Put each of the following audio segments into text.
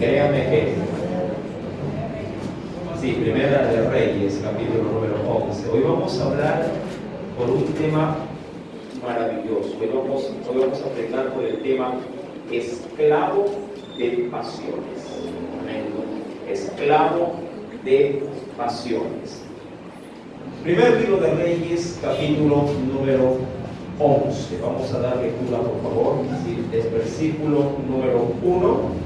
créame que sí, Primera de Reyes, capítulo número 11. Hoy vamos a hablar por un tema maravilloso. Hoy vamos a hablar por el tema esclavo de pasiones. Amén. Esclavo de pasiones. Primer libro de Reyes, capítulo número 11. Vamos a dar lectura, por favor. Es versículo número 1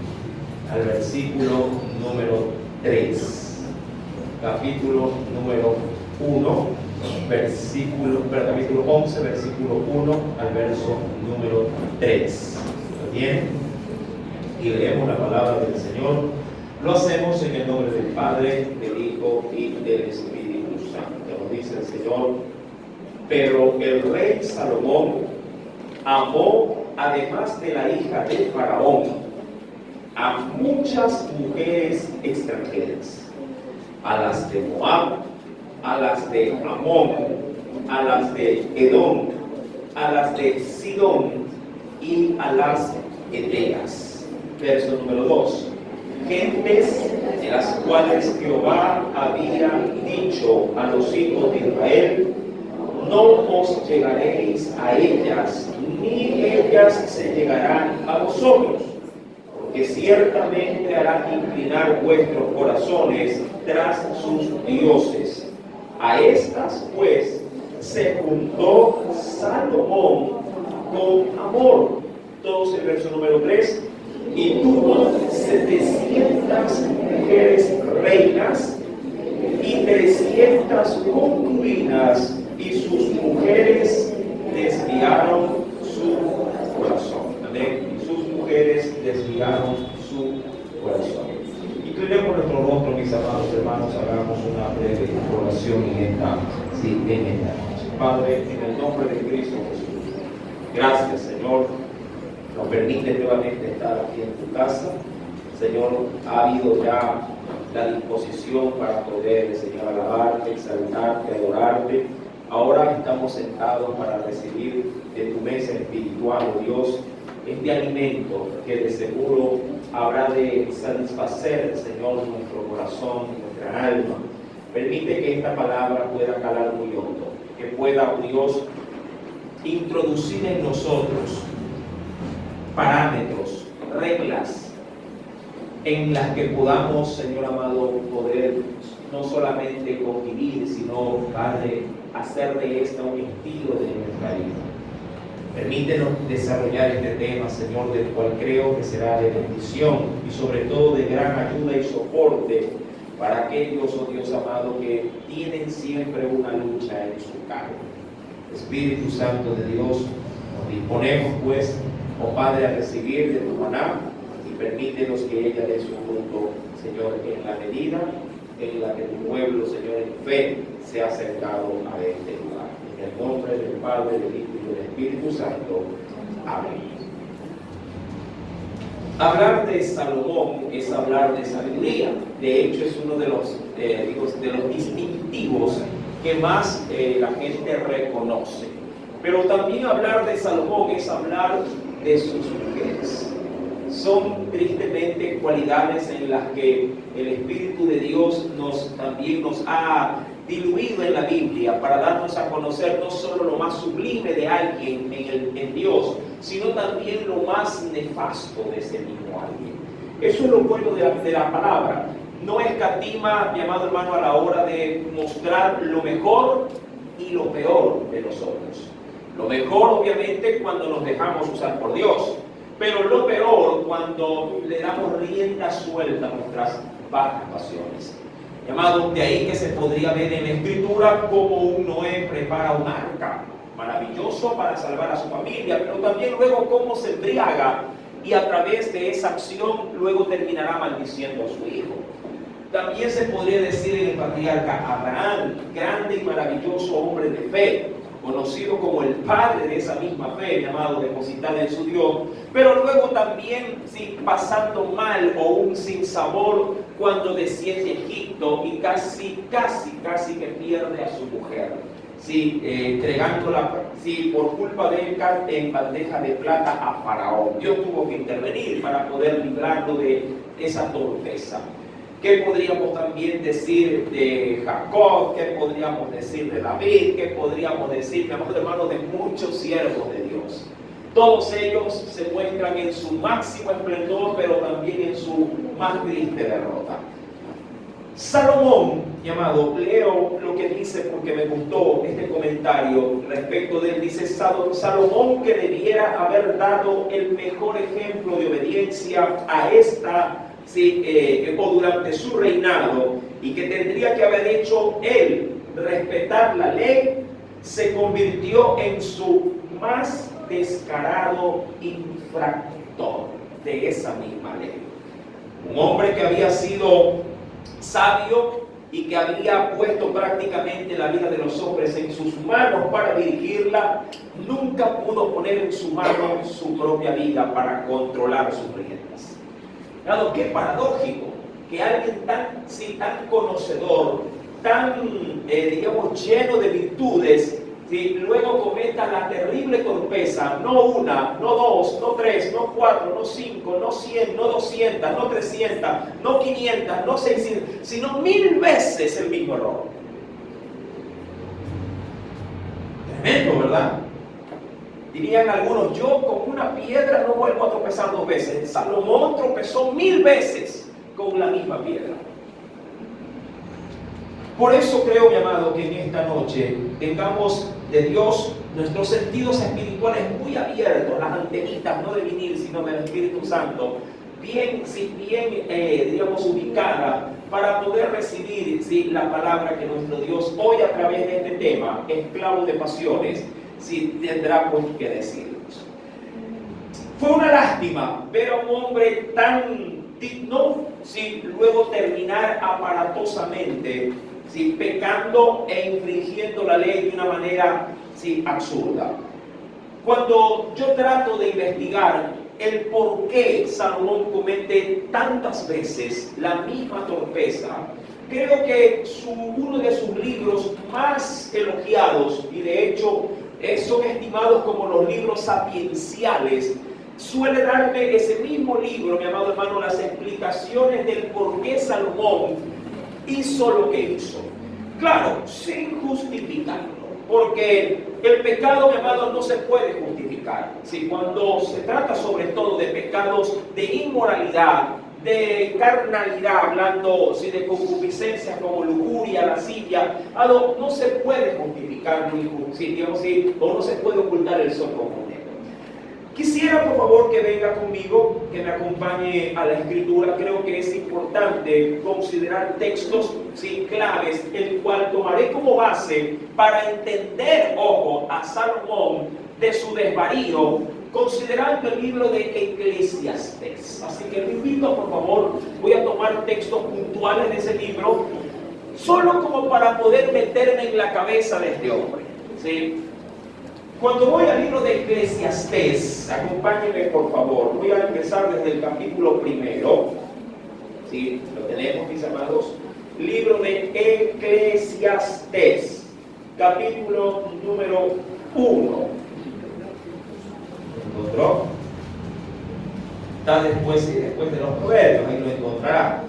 al versículo número 3. Capítulo número 1, capítulo 11, versículo 1 al verso número 3. ¿Lo tienen? Y leemos la palabra del Señor. Lo hacemos en el nombre del Padre, del Hijo y del Espíritu Santo. Nos dice el Señor: pero el rey Salomón amó, además de la hija de Faraón, a muchas mujeres extranjeras, a las de Moab, a las de Amón, a las de Edom, a las de Sidón y a las heteas. Verso número 2. Gentes de las cuales Jehová había dicho a los hijos de Israel: no os llegaréis a ellas, ni ellas se llegarán a vosotros, porque ciertamente harán inclinar vuestros corazones tras sus dioses. A estas pues se juntó Salomón con amor. Todos el verso número 3. Y tuvo 700 mujeres reinas y 300 concubinas, y sus mujeres desviaron su corazón. Amén. Y sus mujeres desviaron su corazón. Inclinemos nuestro rostro, mis amados hermanos, hagamos una breve oración en esta noche. Padre, en el nombre de Cristo Jesús, gracias, Señor. Nos permite nuevamente estar aquí en tu casa. Señor, ha habido ya la disposición para poder, Señor, alabarte, exaltarte, adorarte. Ahora estamos sentados para recibir de tu mesa espiritual, oh Dios, este alimento que de seguro habrá de satisfacer, Señor, nuestro corazón, nuestra alma. Permite que esta palabra pueda calar muy hondo, que pueda, oh Dios, introducir en nosotros parámetros, reglas, en las que podamos, Señor amado, poder no solamente convivir, sino, Padre, hacer de esta un estilo de nuestra vida. Permítenos desarrollar este tema, Señor, del cual creo que será de bendición y sobre todo de gran ayuda y soporte para aquellos, oh Dios amado, que tienen siempre una lucha en su carne. Espíritu Santo de Dios, nos disponemos pues, oh Padre, a recibir de tu maná, y permítenos que ella dé su fruto, Señor, en la medida en la que tu pueblo, Señor, en fe se ha acercado a este lugar. En el nombre del Padre, del Hijo y del Espíritu Santo. Amén. Hablar de Salomón es hablar de sabiduría. De hecho, es uno de los distintivos que más la gente reconoce. Pero también hablar de Salomón es hablar de sus mujeres. Son tristemente cualidades en las que el Espíritu de Dios también nos ha diluido en la Biblia para darnos a conocer no solo lo más sublime de alguien en Dios, sino también lo más nefasto de ese mismo alguien. Eso es lo bueno de la palabra. No escatima, mi amado hermano, a la hora de mostrar lo mejor y lo peor de nosotros. Lo mejor, obviamente, cuando nos dejamos usar por Dios, pero lo peor cuando le damos rienda suelta a nuestras bajas pasiones. Llamado, de ahí que se podría ver en la Escritura como un Noé prepara un arca, maravilloso para salvar a su familia, pero también luego cómo se embriaga y a través de esa acción luego terminará maldiciendo a su hijo. También se podría decir en el patriarca Abraham, grande y maravilloso hombre de fe, conocido como el padre de esa misma fe, llamado depositada en su Dios, pero luego también pasando mal o un sinsabor cuando desciende a Egipto y casi que pierde a su mujer. sí, entregándola, sí, por culpa de él, en bandeja de plata a Faraón. Dios tuvo que intervenir para poder librarlo de esa torpeza. ¿Qué podríamos también decir de Jacob? ¿Qué podríamos decir de David? ¿Qué podríamos decir, mi amado hermano, de muchos siervos de Dios? Todos ellos se muestran en su máximo esplendor, pero también en su más triste derrota. Salomón, mi amado, leo lo que dice porque me gustó este comentario respecto de él. Dice: Salomón, que debiera haber dado el mejor ejemplo de obediencia a esta, o durante su reinado, y que tendría que haber hecho él respetar la ley, se convirtió en su más descarado infractor de esa misma ley. Un hombre que había sido sabio y que había puesto prácticamente la vida de los hombres en sus manos para dirigirla, nunca pudo poner en su mano su propia vida para controlar sus riendas. Claro, qué paradójico que alguien tan conocedor, tan, digamos, lleno de virtudes, luego cometa la terrible torpeza, no una, no dos, no tres, no cuatro, no cinco, no 100, no 200, no 300, no 500, no 600, sino 1000 veces el mismo error. Tremendo, ¿verdad? Dirían algunos: yo con una piedra no vuelvo a tropezar 2 veces. Salomón tropezó 1000 veces con la misma piedra. Por eso creo, mi amado, que en esta noche tengamos de Dios nuestros sentidos espirituales muy abiertos, las antenitas no de vinil sino del Espíritu Santo, bien digamos, ubicada para poder recibir la palabra que nuestro Dios hoy, a través de este tema, esclavo de pasiones, tendrá pues que decirnos. Fue una lástima ver a un hombre tan digno, luego terminar aparatosamente, pecando e infringiendo la ley de una manera absurda. Cuando yo trato de investigar el por qué Salomón comete tantas veces la misma torpeza, creo que uno de sus libros más elogiados, y de hecho son estimados como los libros sapienciales, suele darme ese mismo libro, mi amado hermano, las explicaciones del por qué Salomón hizo lo que hizo. Claro, sin justificarlo, porque el pecado, mi amado, no se puede justificar. Cuando se trata sobre todo de pecados de inmoralidad, de carnalidad, hablando de concupiscencia como lujuria, lascivia, no se puede justificar, o no se puede ocultar el sol como negro. Quisiera, por favor, que venga conmigo, que me acompañe a la escritura. Creo que es importante considerar textos claves, el cual tomaré como base para entender, a Salomón de su desvarío, considerando el libro de Eclesiastés. Así que lo invito, por favor, voy a tomar textos puntuales de ese libro, solo como para poder meterme en la cabeza de este hombre. Cuando voy al libro de Eclesiastés, acompáñenme por favor, voy a empezar desde el capítulo 1. Lo tenemos, mis amados. Libro de Eclesiastés, capítulo número 1. ¿Encontró? Está después de los proverbios, ahí lo encontrará.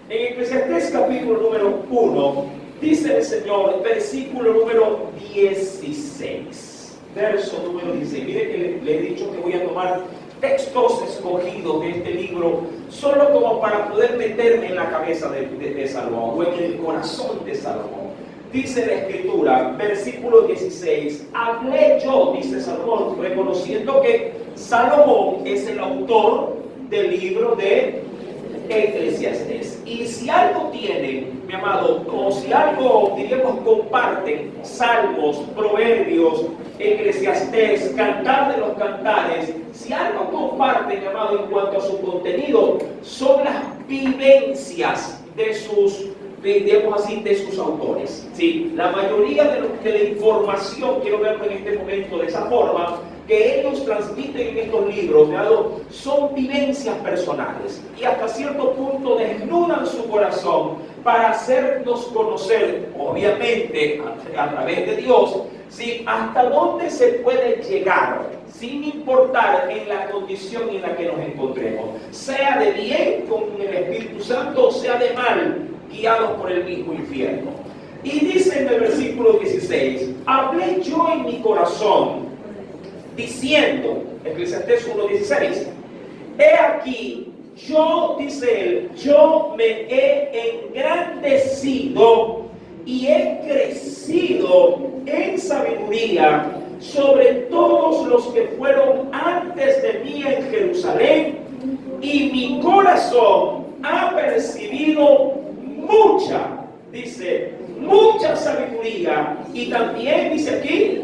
En Eclesiastés, capítulo número 1, dice el Señor, versículo número 16. Verso número 16. Mire que le he dicho que voy a tomar textos escogidos de este libro solo como para poder meterme en la cabeza de Salomón, o en el corazón de Salomón. Dice la Escritura, versículo 16: hablé yo, dice Salomón, reconociendo que Salomón es el autor del libro de Eclesiastés. Y si algo tienen, mi amado, o si algo, diríamos, comparten Salmos, Proverbios, Eclesiastés, Cantar de los Cantares, si algo comparten, mi amado, en cuanto a su contenido, son las vivencias de sus, digamos así, de sus autores. La mayoría de la información, quiero verlo en este momento de esa forma, que ellos transmiten en estos libros, son vivencias personales, y hasta cierto punto desnudan su corazón para hacernos conocer, obviamente a través de Dios, ¿sí?, hasta dónde se puede llegar, sin importar en la condición en la que nos encontremos, sea de bien con el Espíritu Santo, o sea de mal, guiados por el mismo infierno. Y dice en el versículo 16, hablé yo en mi corazón, diciendo, Eclesiastés 1:16, he aquí, yo, dice él, yo me he engrandecido y he crecido en sabiduría sobre todos los que fueron antes de mí en Jerusalén, y mi corazón ha percibido mucha, dice, mucha sabiduría, y también dice aquí,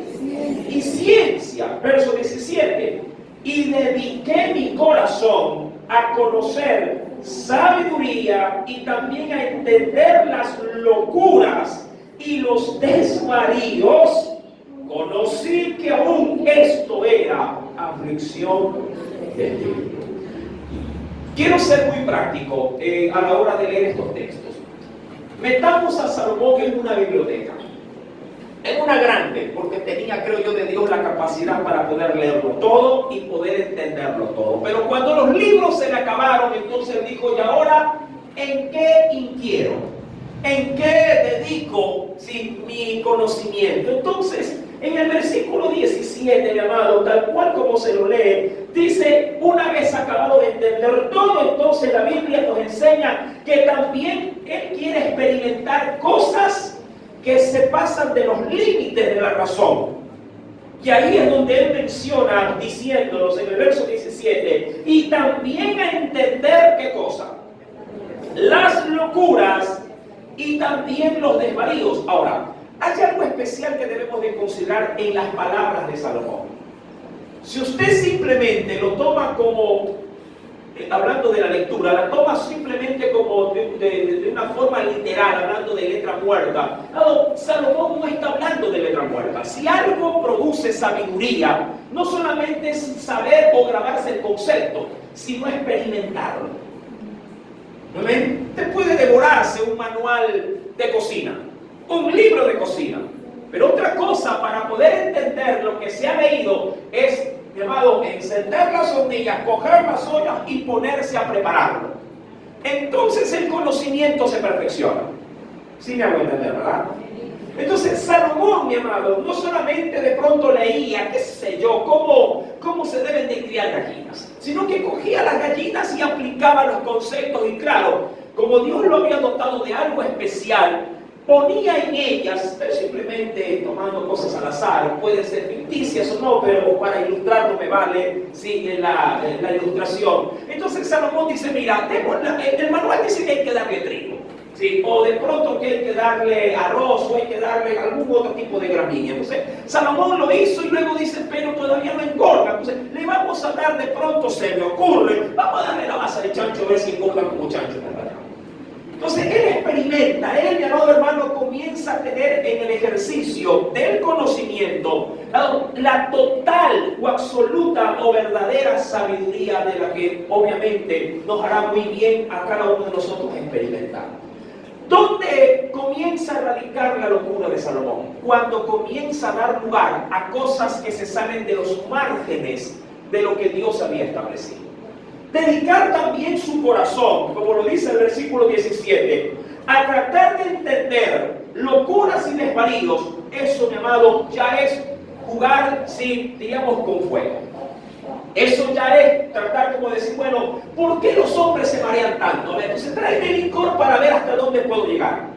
y ciencia, verso 17, y dediqué mi corazón a conocer sabiduría y también a entender las locuras y los desvaríos. Conocí que aún esto era aflicción de espíritu. Quiero ser muy práctico a la hora de leer estos textos. Metamos a Salomón en una biblioteca, en una grande, porque tenía, creo yo, de Dios la capacidad para poder leerlo todo y poder entenderlo todo. Pero cuando los libros se le acabaron, entonces dijo, ¿y ahora en qué inquiero? ¿En qué dedico, sí, mi conocimiento? Entonces, en el versículo 17, mi amado, tal cual como se lo lee, dice, una vez acabado de entender todo, entonces la Biblia nos enseña que también Él quiere experimentar cosas que se pasan de los límites de la razón. Y ahí es donde Él menciona, diciéndonos en el verso 17, y también a entender, ¿qué cosa? Las locuras y también los desvaríos. Ahora, hay algo especial que debemos de considerar en las palabras de Salomón. Si usted simplemente lo toma como, hablando de la lectura, la toma simplemente como de una forma literal, hablando de letra muerta. No, Salomón no está hablando de letra muerta. Si algo produce sabiduría, no solamente es saber o grabarse el concepto, sino experimentarlo. ¿No ven? Usted puede devorarse un manual de cocina, un libro de cocina, pero otra cosa para poder entender lo que se ha leído es, llamado, encender las hornillas, coger las ollas y ponerse a prepararlo. Entonces el conocimiento se perfecciona. ¿Sí me hago entender, verdad? Entonces Salomón, mi amado, no solamente de pronto leía, qué sé yo, cómo se deben de criar gallinas, sino que cogía las gallinas y aplicaba los conceptos, y claro, como Dios lo había dotado de algo especial, ponía en ellas, simplemente tomando cosas al azar, pueden ser ficticias o no, pero para ilustrar no me vale, sí, la ilustración. Entonces Salomón dice, mira, el manual dice que hay que darle trigo, ¿sí? O de pronto que hay que darle arroz, o hay que darle algún otro tipo de gramínea. Entonces Salomón lo hizo y luego dice, pero todavía no engorda. Entonces le vamos a dar, de pronto se me ocurre, vamos a darle la masa de chancho a ver si engorda como chancho, ¿verdad? Entonces él experimenta, él, mi amado hermano, comienza a tener en el ejercicio del conocimiento la total o absoluta o verdadera sabiduría de la que obviamente nos hará muy bien a cada uno de nosotros experimentar. ¿Dónde comienza a radicar la locura de Salomón? Cuando comienza a dar lugar a cosas que se salen de los márgenes de lo que Dios había establecido. Dedicar también su corazón, como lo dice el versículo 17, a tratar de entender locuras y desvaríos. Eso, mi amado, ya es jugar, sí, digamos, con fuego. Eso ya es tratar como decir, bueno, ¿por qué los hombres se marean tanto? A ver, entonces tráeme el licor para ver hasta dónde puedo llegar.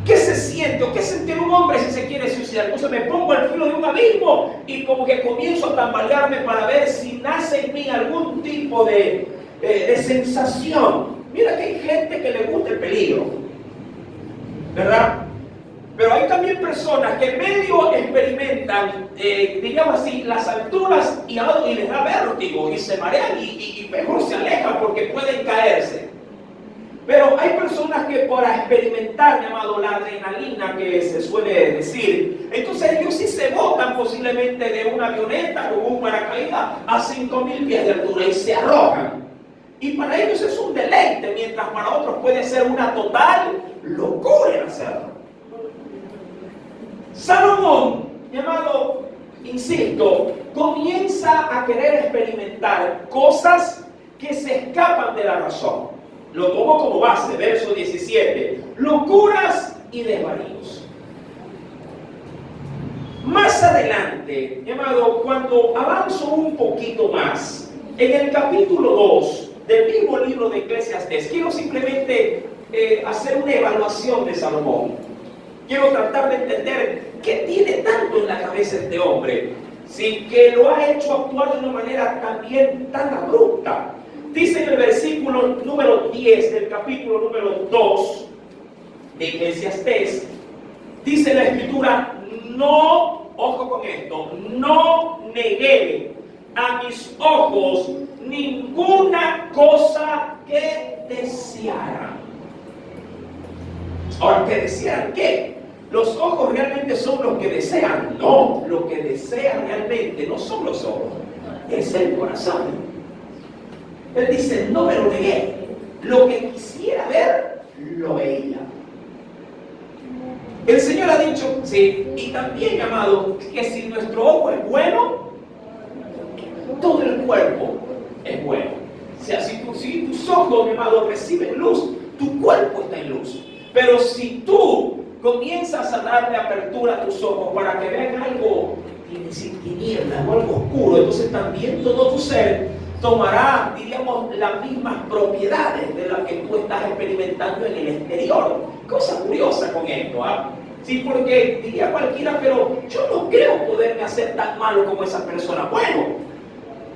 ¿Qué se siente o qué sentir un hombre si se quiere suicidar? Entonces me pongo al filo de un abismo y como que comienzo a tambalearme para ver si nace en mí algún tipo de sensación. Mira que hay gente que le gusta el peligro, ¿verdad? Pero hay también personas que medio experimentan, digamos así, las alturas y les da vértigo y se marean y mejor se alejan porque pueden caerse. Pero hay personas que para experimentar, llamado la adrenalina que se suele decir, entonces ellos sí se botan posiblemente de una avioneta con un paracaídas a 5.000 pies de altura y se arrojan. Y para ellos es un deleite, mientras para otros puede ser una total locura el hacerlo. Salomón, llamado, insisto, comienza a querer experimentar cosas que se escapan de la razón. Lo tomo como base, verso 17. Locuras y desvaríos. Más adelante, llamado, cuando avanzo un poquito más, en el capítulo 2 del mismo libro de Eclesiastés, quiero simplemente hacer una evaluación de Salomón. Quiero tratar de entender qué tiene tanto en la cabeza este hombre, ¿sí?, que lo ha hecho actuar de una manera también tan abrupta. Dice en el versículo número 10 del capítulo número 2 de Eclesiastés, dice la Escritura: no, ojo con esto, no negué a mis ojos ninguna cosa que deseara. Ahora, ¿que desean qué? ¿Los ojos realmente son los que desean? No, lo que desean realmente no son los ojos, es el corazón. Él dice: no me lo negué, lo que quisiera ver, lo veía. El Señor ha dicho, sí, y también, llamado, que si nuestro ojo es bueno, todo el cuerpo es bueno. O sea, si tus ojos, mi amado, reciben luz, tu cuerpo está en luz. Pero si tú comienzas a darle apertura a tus ojos para que vean algo sin tinieblas o algo oscuro, entonces también todo tu ser tomará, diríamos, las mismas propiedades de las que tú estás experimentando en el exterior. Cosa curiosa con esto, ¿ah? Sí, porque diría cualquiera: pero yo no creo poderme hacer tan malo como esa persona. Bueno,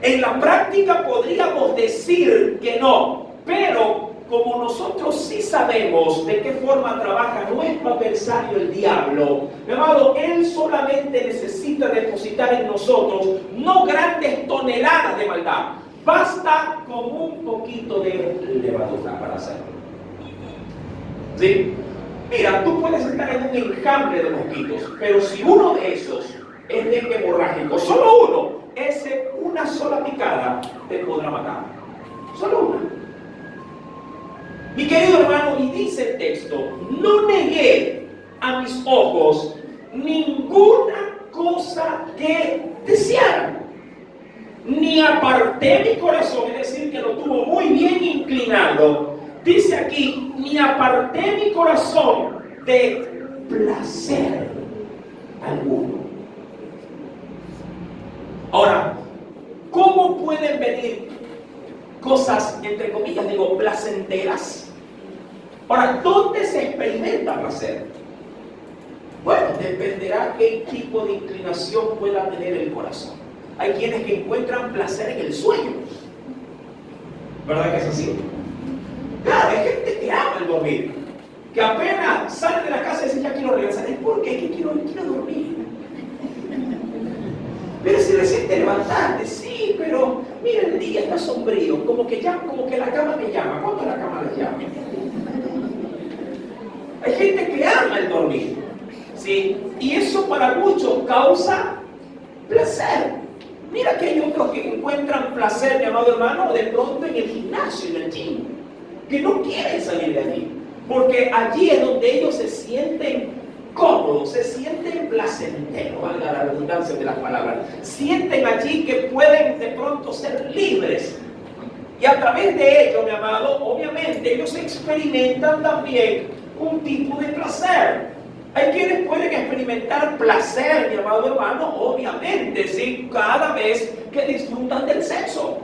en la práctica podríamos decir que no, pero como nosotros sí sabemos de qué forma trabaja nuestro adversario, el diablo, mi amado, él solamente necesita depositar en nosotros no grandes toneladas de maldad. Basta con un poquito de levadura para hacerlo. ¿Sí? Mira, tú puedes estar en un enjambre de mosquitos, pero si uno de esos es dengue hemorrágico, solo uno, una sola picada te podrá matar. Solo una. Mi querido hermano, y dice el texto: no negué a mis ojos ninguna cosa que desearan, ni aparté mi corazón, es decir, que lo tuvo muy bien inclinado. Dice aquí: ni aparté mi corazón de placer alguno. Ahora, ¿cómo pueden venir cosas, entre comillas, digo, placenteras? Ahora, ¿dónde se experimenta placer? Bueno, dependerá qué tipo de inclinación pueda tener el corazón. Hay quienes que encuentran placer en el sueño. ¿Verdad que es así? Claro, hay gente que ama el dormir, que apenas sale de la casa y dice: ya quiero regresar. ¿Es por qué? Que quiero dormir. Pero si recién te levantaste, sí, pero mira, el día está sombrío, como que la cama me llama. ¿Cuándo la cama les llama? Hay gente que ama el dormir, ¿sí? Y eso para muchos causa placer. Mira que hay otros que encuentran placer, mi amado hermano, de pronto en el gimnasio, en el gym, que no quieren salir de allí, porque allí es donde ellos se sienten cómodos, se sienten placenteros, valga la redundancia de las palabras. Sienten allí que pueden de pronto ser libres. Y a través de ello, mi amado, obviamente ellos experimentan también un tipo de placer. Hay quienes pueden experimentar placer, mi amado hermano, obviamente, ¿sí?, cada vez que disfrutan del sexo.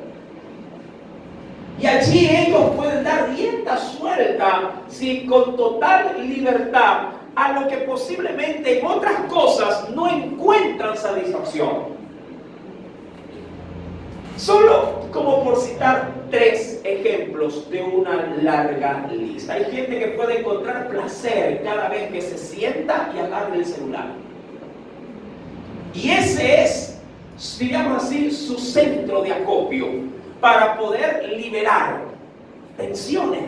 Y allí ellos pueden dar rienda suelta, ¿sí?, con total libertad a lo que posiblemente en otras cosas no encuentran satisfacción. Solo como por citar 3 ejemplos de una larga lista. Hay gente que puede encontrar placer cada vez que se sienta y agarra el celular. Y ese es, digamos así, su centro de acopio para poder liberar tensiones.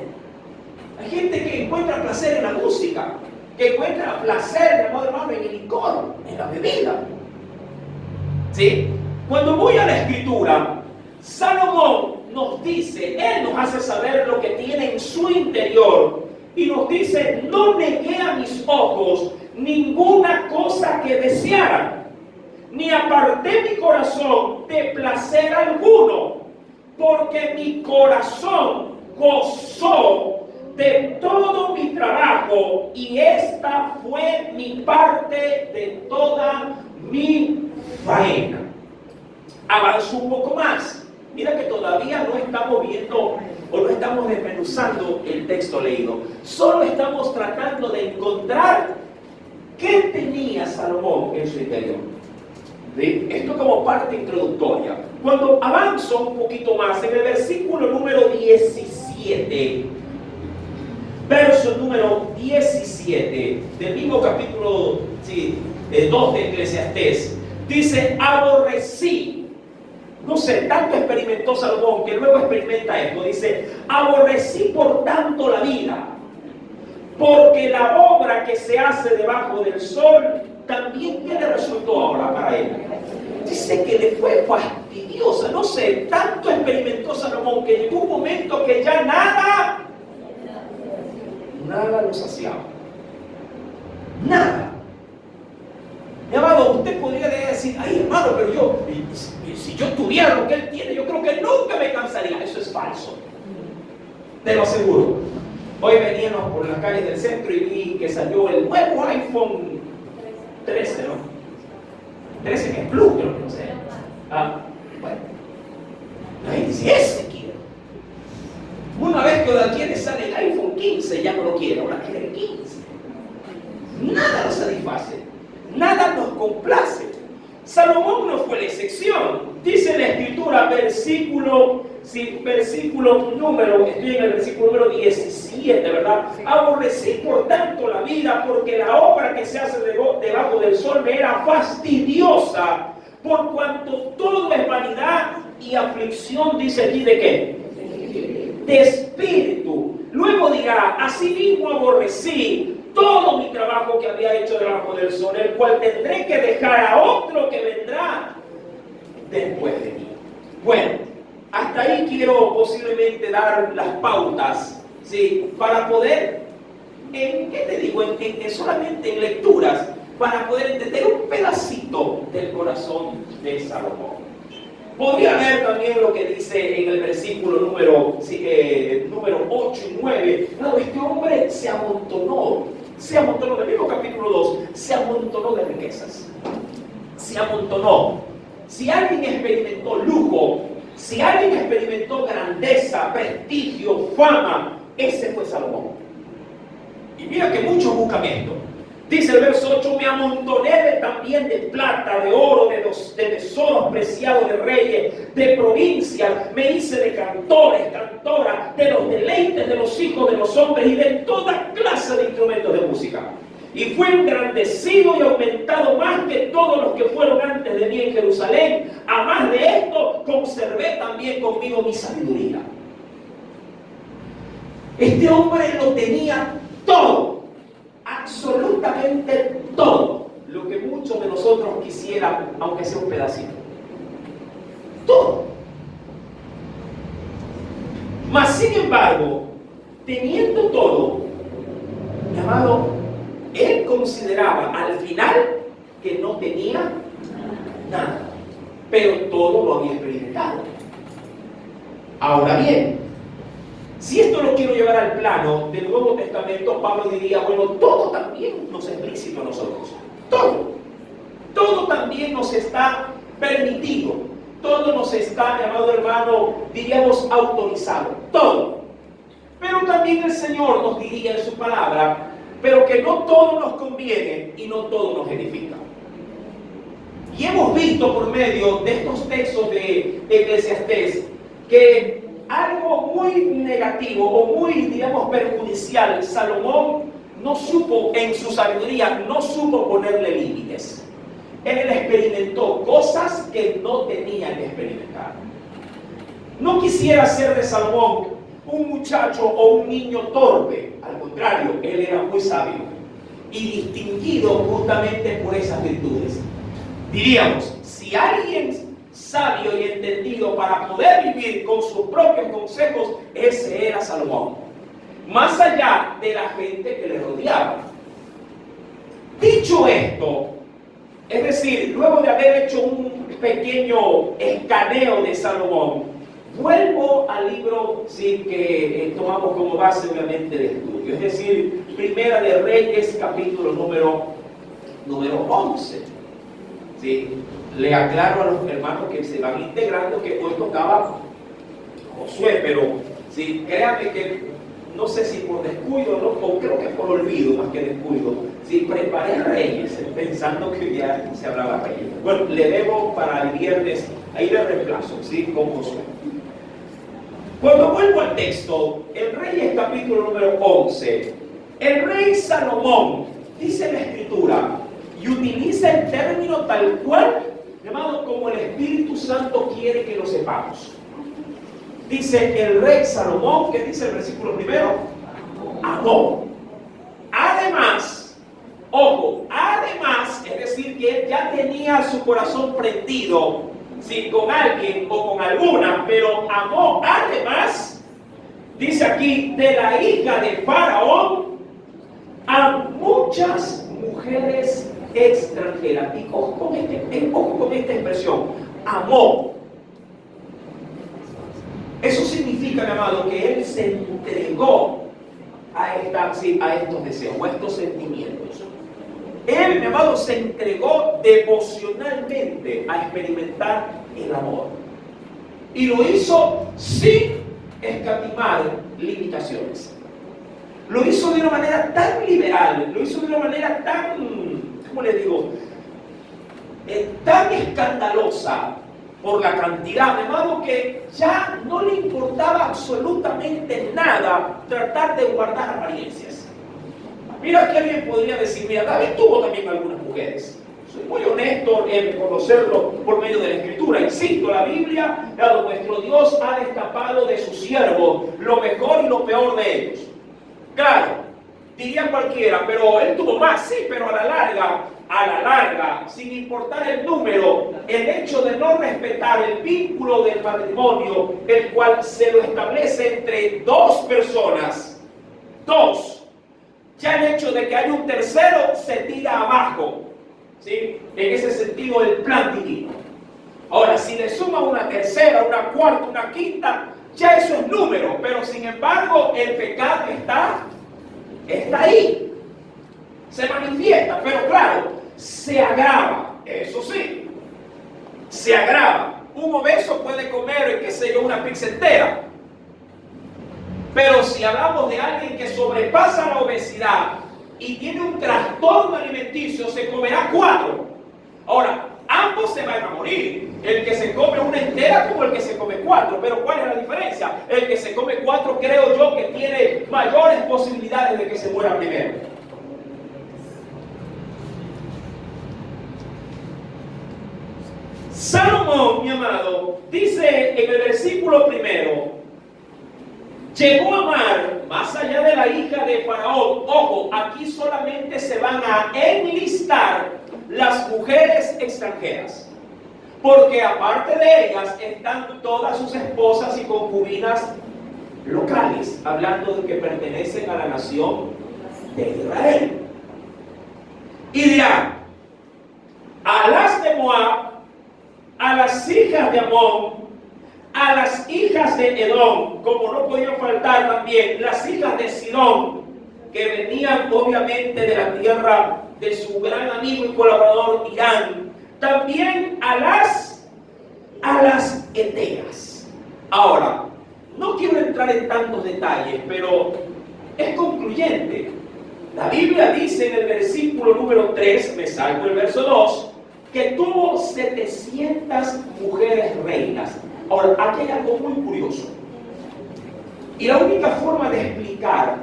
Hay gente que encuentra placer en la música, que encuentra placer, mi amado hermano, en el licor, en la bebida. ¿Sí? Cuando voy a la Escritura, Salomón nos dice, él nos hace saber lo que tiene en su interior y nos dice: no negué a mis ojos ninguna cosa que deseara, ni aparté mi corazón de placer alguno, porque mi corazón gozó de todo mi trabajo y esta fue mi parte de toda mi faena. Avanzo un poco más. Mira que todavía no estamos viendo o no estamos desmenuzando el texto leído. Solo estamos tratando de encontrar qué tenía Salomón en su interior. ¿Sí? Esto como parte introductoria. Cuando avanzo un poquito más, en el versículo número 17, verso número 17 del mismo capítulo 2 de Eclesiastés, dice: aborrecí. No sé, tanto experimentó Salomón que luego experimenta esto. Dice: aborrecí por tanto la vida, porque la obra que se hace debajo del sol también, ¿qué le resultó ahora para él? Dice que le fue fastidiosa. No sé, tanto experimentó Salomón que llegó un momento que ya nada lo saciaba. Nada. Mi amado, usted podría decir: ay, hermano, pero yo, si yo tuviera lo que él tiene, yo creo que nunca me cansaría. Eso es falso. Te lo aseguro. Hoy veníamos por las calles del centro y vi que salió el nuevo iPhone 13, ¿no? 13 que es Plus, creo que no sé. Bueno. La gente dice: ese quiero. Una vez que lo adquiere, sale el iPhone 15, ya no lo quiere, ahora quiere el 15. Nada lo satisface. Nada nos complace. Salomón no fue la excepción. Dice la Escritura, versículo número, estoy en el versículo número 17, ¿verdad? Aborrecí por tanto la vida, porque la obra que se hace debajo del sol me era fastidiosa, por cuanto todo es vanidad y aflicción, dice aquí, ¿de qué? De espíritu. Luego dirá: asimismo aborrecí todo mi trabajo que había hecho debajo del sol, el cual tendré que dejar a otro que vendrá después de mí. Bueno, hasta ahí quiero posiblemente dar las pautas, ¿sí? Para poder, ¿qué te digo? Solamente en lecturas, para poder entender un pedacito del corazón de Salomón. Podría ver también lo que dice en el versículo número 8 y 9. No, este hombre se amontonó del mismo capítulo 2, se amontonó de riquezas. Se amontonó. Si alguien experimentó lujo, si alguien experimentó grandeza, prestigio, fama, ese fue Salomón. Y mira que muchos buscan esto. Dice el verso 8: me amontoné también de plata, de oro, de tesoros preciados de reyes, de provincias, me hice de cantores, cantoras, de los deleites de los hijos de los hombres y de toda clase de instrumentos de música. Y fue engrandecido y aumentado más que todos los que fueron antes de mí en Jerusalén. A más de esto, conservé también conmigo mi sabiduría. Este hombre lo tenía todo. Absolutamente todo lo que muchos de nosotros quisieran, aunque sea un pedacito. Todo. Mas sin embargo, teniendo todo, mi amado, él consideraba al final que no tenía nada, pero todo lo había experimentado. Ahora bien, si esto lo quiero llevar al plano del Nuevo Testamento, Pablo diría: bueno, todo también nos es lícito a nosotros. Todo también nos está permitido. Todo nos está, mi amado hermano, diríamos autorizado. Todo. Pero también el Señor nos diría en su palabra: pero que no todo nos conviene y no todo nos edifica. Y hemos visto por medio de estos textos de Eclesiastés que algo muy negativo o muy, digamos, perjudicial, Salomón no supo, en su sabiduría, no supo ponerle límites. Él experimentó cosas que no tenía que experimentar. No quisiera ser de Salomón un muchacho o un niño torpe. Al contrario, él era muy sabio y distinguido justamente por esas virtudes. Diríamos, si alguien sabio y entendido para poder vivir con sus propios consejos, ese era Salomón. Más allá de la gente que le rodeaba. Dicho esto, es decir, luego de haber hecho un pequeño escaneo de Salomón, vuelvo al libro sí, que tomamos como base obviamente de estudio, es decir, Primera de Reyes, capítulo número 11. ¿Sí? Le aclaro a los hermanos que se van integrando que hoy tocaba Josué, pero sí, créanme que no sé si por descuido o creo que por olvido más que descuido, si preparé Reyes pensando que ya se hablaba Reyes. Bueno, le debo para el viernes, ahí le reemplazo, ¿sí? Con Josué. Cuando vuelvo al texto, el Reyes capítulo número 11, el rey Salomón, dice la Escritura, y utiliza el término tal cual, llamado como el Espíritu Santo quiere que lo sepamos. Dice el rey Salomón, que dice el versículo primero, amó. Además, ojo, además, es decir, que él ya tenía su corazón prendido, si con alguien o con alguna, pero amó además, dice aquí, de la hija de Faraón, a muchas mujeres extranjeras. Y ojo con esta expresión, amó. Eso significa, mi amado, que él se entregó a estos deseos, a estos sentimientos. Él, mi amado, se entregó devocionalmente a experimentar el amor. Y lo hizo sin escatimar limitaciones. Lo hizo de una manera tan liberal, lo hizo de una manera tan, ¿cómo le digo? Tan escandalosa por la cantidad, de modo que ya no le importaba absolutamente nada tratar de guardar apariencias. Mira que alguien podría decir, mira, David tuvo también algunas mujeres. Soy muy honesto en conocerlo por medio de la Escritura. Insisto, la Biblia, nuestro Dios ha destapado de sus siervos lo mejor y lo peor de ellos. Claro, diría cualquiera, pero él tuvo más, sí, pero a la larga, sin importar el número, el hecho de no respetar el vínculo del matrimonio, el cual se lo establece entre dos personas, ya el hecho de que hay un tercero se tira abajo, ¿sí? En ese sentido el plan divino. Ahora, si le suma una tercera, una cuarta, una quinta, ya eso es número, pero sin embargo el pecado está ahí, se manifiesta, pero claro, se agrava, eso sí, se agrava. Un obeso puede comer, qué sé yo, una pizza entera, pero si hablamos de alguien que sobrepasa la obesidad y tiene un trastorno alimenticio, se comerá 4. Ahora, ambos se van a morir. El que se come una entera como el que se come 4. Pero ¿cuál es la diferencia? El que se come 4 creo yo que tiene mayores posibilidades de que se muera primero. Salomón, mi amado, dice en el versículo primero, llegó a amar más allá de la hija de Faraón. Ojo, aquí solamente se van a enlistar las mujeres extranjeras, porque aparte de ellas están todas sus esposas y concubinas locales, hablando de que pertenecen a la nación de Israel. Y dirá, a las de Moab, a las hijas de Amón, a las hijas de Edom, como no podían faltar también las hijas de Sidón, que venían obviamente de la tierra de su gran amigo y colaborador Irán, también a las heteas. Ahora, no quiero entrar en tantos detalles, pero es concluyente. La Biblia dice en el versículo número 3, me salgo el verso 2, que tuvo 700 mujeres reinas. Ahora, aquí hay algo muy curioso. Y la única forma de explicar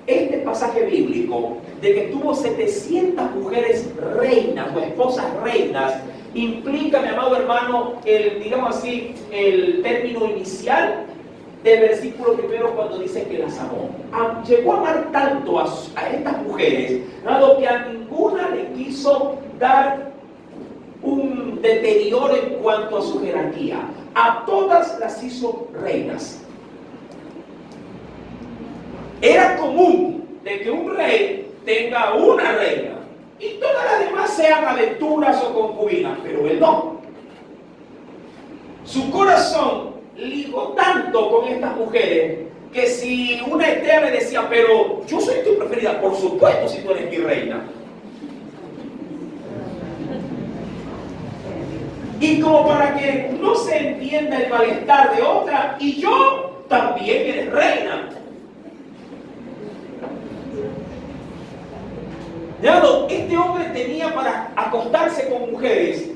este pasaje bíblico de que tuvo 700 mujeres reinas o esposas reinas implica, mi amado hermano, digamos así, el término inicial del versículo primero cuando dice que las amó. Llegó a amar tanto a estas mujeres, dado que a ninguna le quiso dar un deterioro en cuanto a su jerarquía. A todas las hizo reinas. Era común de que un rey tenga una reina y todas las demás sean aventuras o concubinas, pero él no. Su corazón ligó tanto con estas mujeres que si una Esther le decía, pero yo soy tu preferida, por supuesto, si tú eres mi reina. Y como para que no se entienda el malestar de otra, y yo también eres reina. Este hombre tenía para acostarse con mujeres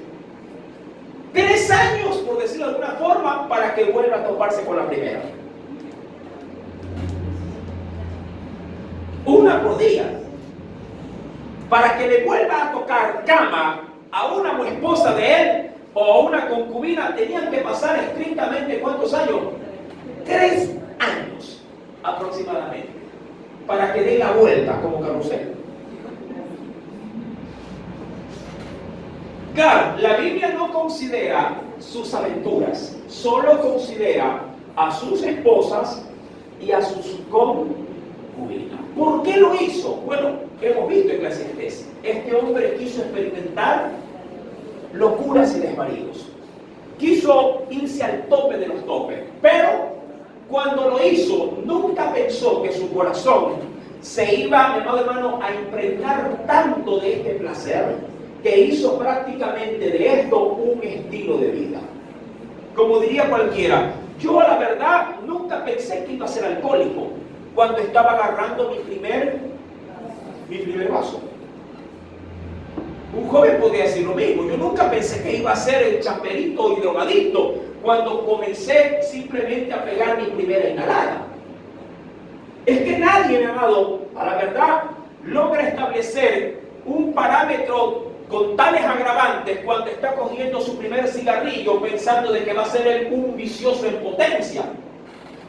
3 años, por decirlo de alguna forma, para que vuelva a toparse con la primera. Una por día. Para que le vuelva a tocar cama a una esposa de él o a una concubina, tenían que pasar estrictamente ¿cuántos años? 3 años aproximadamente, para que dé la vuelta como carrusel. Claro, la Biblia no considera sus aventuras, solo considera a sus esposas y a sus concubinas. ¿Por qué lo hizo? Bueno, hemos visto en Eclesiastés. Este hombre quiso experimentar locuras y desvaríos. Quiso irse al tope de los topes. Pero cuando lo hizo, nunca pensó que su corazón se iba, mi amado hermano, a impregnar tanto de este placer, que hizo prácticamente de esto un estilo de vida. Como diría cualquiera, yo a la verdad nunca pensé que iba a ser alcohólico cuando estaba agarrando mi primer vaso. Un joven podría decir lo mismo. Yo nunca pensé que iba a ser el champerito y drogadicto cuando comencé simplemente a pegar mi primera inhalada. Es que nadie, mi amado, a la verdad, logra establecer un parámetro con tales agravantes cuando está cogiendo su primer cigarrillo pensando de que va a ser él un vicioso en potencia.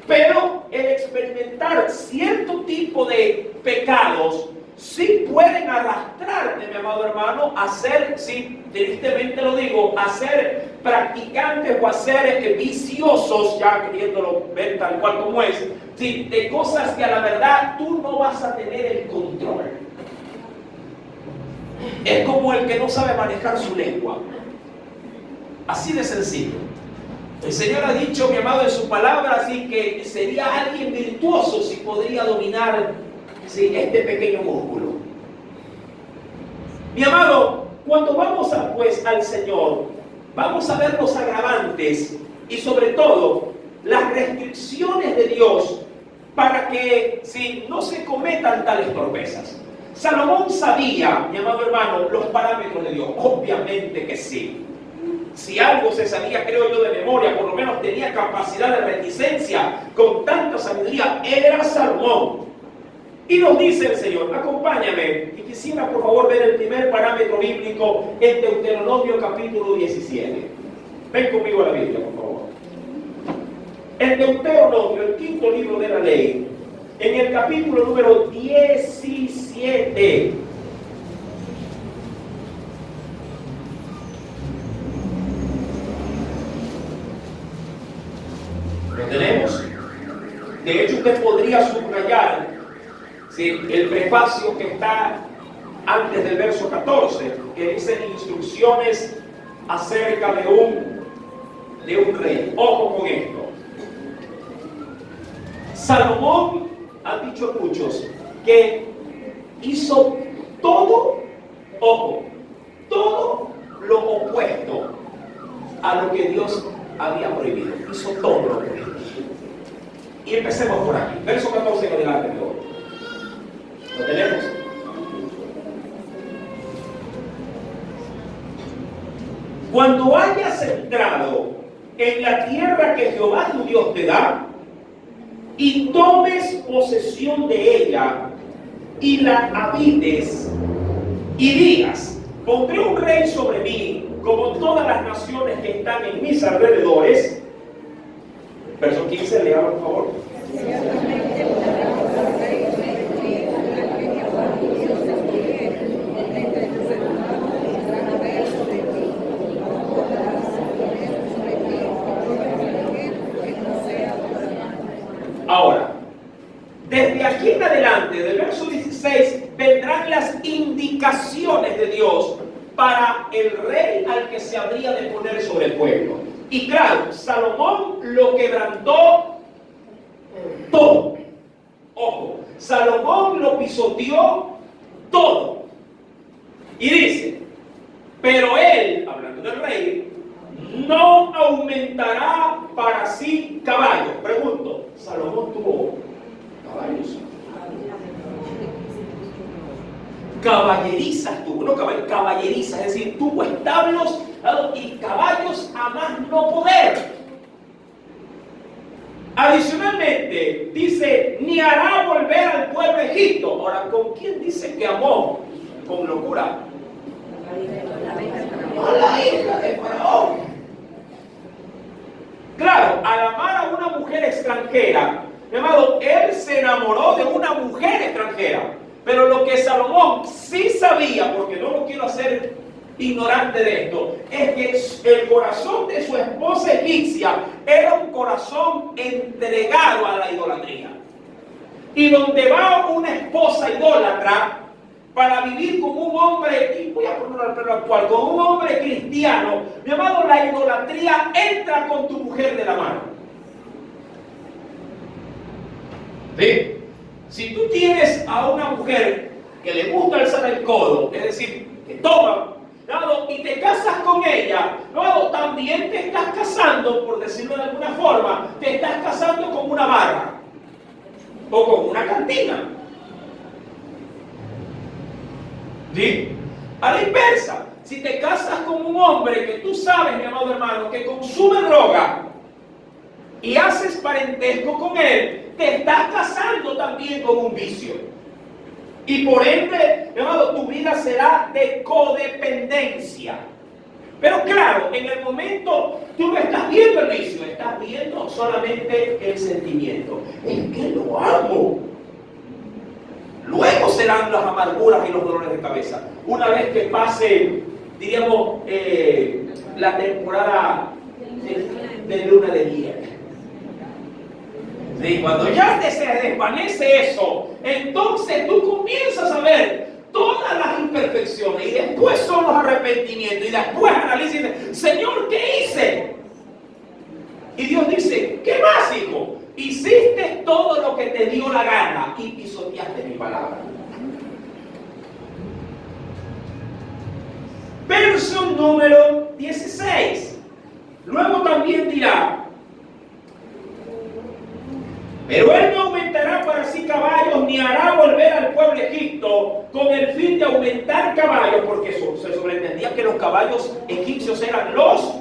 Pero el experimentar cierto tipo de pecados sí pueden arrastrarte, mi amado hermano, a ser, sí, tristemente lo digo, a ser practicantes o a ser viciosos, ya queriéndolo ver tal cual como es, sí, de cosas que a la verdad tú no vas a tener el control. Es como el que no sabe manejar su lengua. Así de sencillo. El Señor ha dicho, mi amado, en su palabra, así que sería alguien virtuoso si podría dominar este pequeño músculo. Mi amado, cuando vamos al Señor, vamos a ver los agravantes y sobre todo las restricciones de Dios para que no se cometan tales torpezas. Salomón sabía, mi amado hermano, los parámetros de Dios. Obviamente que sí. Si algo se sabía, creo yo, de memoria, por lo menos tenía capacidad de reticencia con tanta sabiduría, era Salomón. Y nos dice el Señor, acompáñame, y quisiera por favor ver el primer parámetro bíblico en Deuteronomio capítulo 17. Ven conmigo a la Biblia, por favor. En Deuteronomio, el 5.º libro de la ley, en el capítulo número 17. ¿Lo tenemos? De hecho, usted podría subrayar el prefacio que está antes del verso 14, que dice instrucciones acerca de un rey. Ojo con esto. Salomón, han dicho muchos, que hizo todo, ojo, todo lo opuesto a lo que Dios había prohibido. Hizo todo lo prohibido. Y empecemos por aquí. Verso 14 en adelante, ¿lo tenemos? Cuando hayas entrado en la tierra que Jehová tu Dios te da, y tomes posesión de ella, y la habites, y digas, pondré un rey sobre mí, como todas las naciones que están en mis alrededores. Verso 15, léalo por favor. Desde aquí en adelante, del verso 16, vendrán las indicaciones de Dios para el rey al que se habría de poner sobre el pueblo. Y claro, Salomón lo quebrantó todo. Ojo, Salomón lo pisoteó todo. Y dice, pero él, hablando del rey, no aumentará para sí caballos. Pregunto, ¿Salomón tuvo caballos? Caballerizas tuvo, no caballerizas, es decir, tuvo establos y caballos a más no poder. Adicionalmente, dice, ni hará volver al pueblo de Egipto. Ahora, ¿con quién dice que amó? Con locura. A la hija de Faraón. Claro, al amar a una mujer extranjera, mi amado, él se enamoró de una mujer extranjera. Pero lo que Salomón sí sabía, porque no lo quiero hacer ignorante de esto, es que el corazón de su esposa egipcia era un corazón entregado a la idolatría. Y donde va una esposa idólatra para vivir como un hombre, y voy a ponerlo al plano actual, como un hombre cristiano, mi amado, la idolatría entra con tu mujer de la mano. ¿Sí? Si tú tienes a una mujer que le gusta alzar el codo, es decir, que toma, y te casas con ella, también te estás casando, por decirlo de alguna forma, te estás casando con una barra o con una cantina. ¿Sí? A la inversa, si te casas con un hombre que tú sabes, mi amado hermano, que consume droga y haces parentesco con él, te estás casando también con un vicio. Y por ende, mi amado, tu vida será de codependencia. Pero claro, en el momento tú no estás viendo el vicio, estás viendo solamente el sentimiento. Es que lo amo. Luego serán las amarguras y los dolores de cabeza. Una vez que pase, diríamos, la temporada de luna de miel. Sí, cuando ya se desvanece eso, entonces tú comienzas a ver todas las imperfecciones y después son los arrepentimientos y después analizas y dices, Señor, ¿qué hice? Y Dios dice, ¿qué más, hijo? Hiciste todo lo que te dio la gana y pisoteaste mi palabra. Verso número 16. Luego también dirá, pero él no aumentará para sí caballos, ni hará volver al pueblo de Egipto con el fin de aumentar caballos, porque se sobreentendía que los caballos egipcios eran los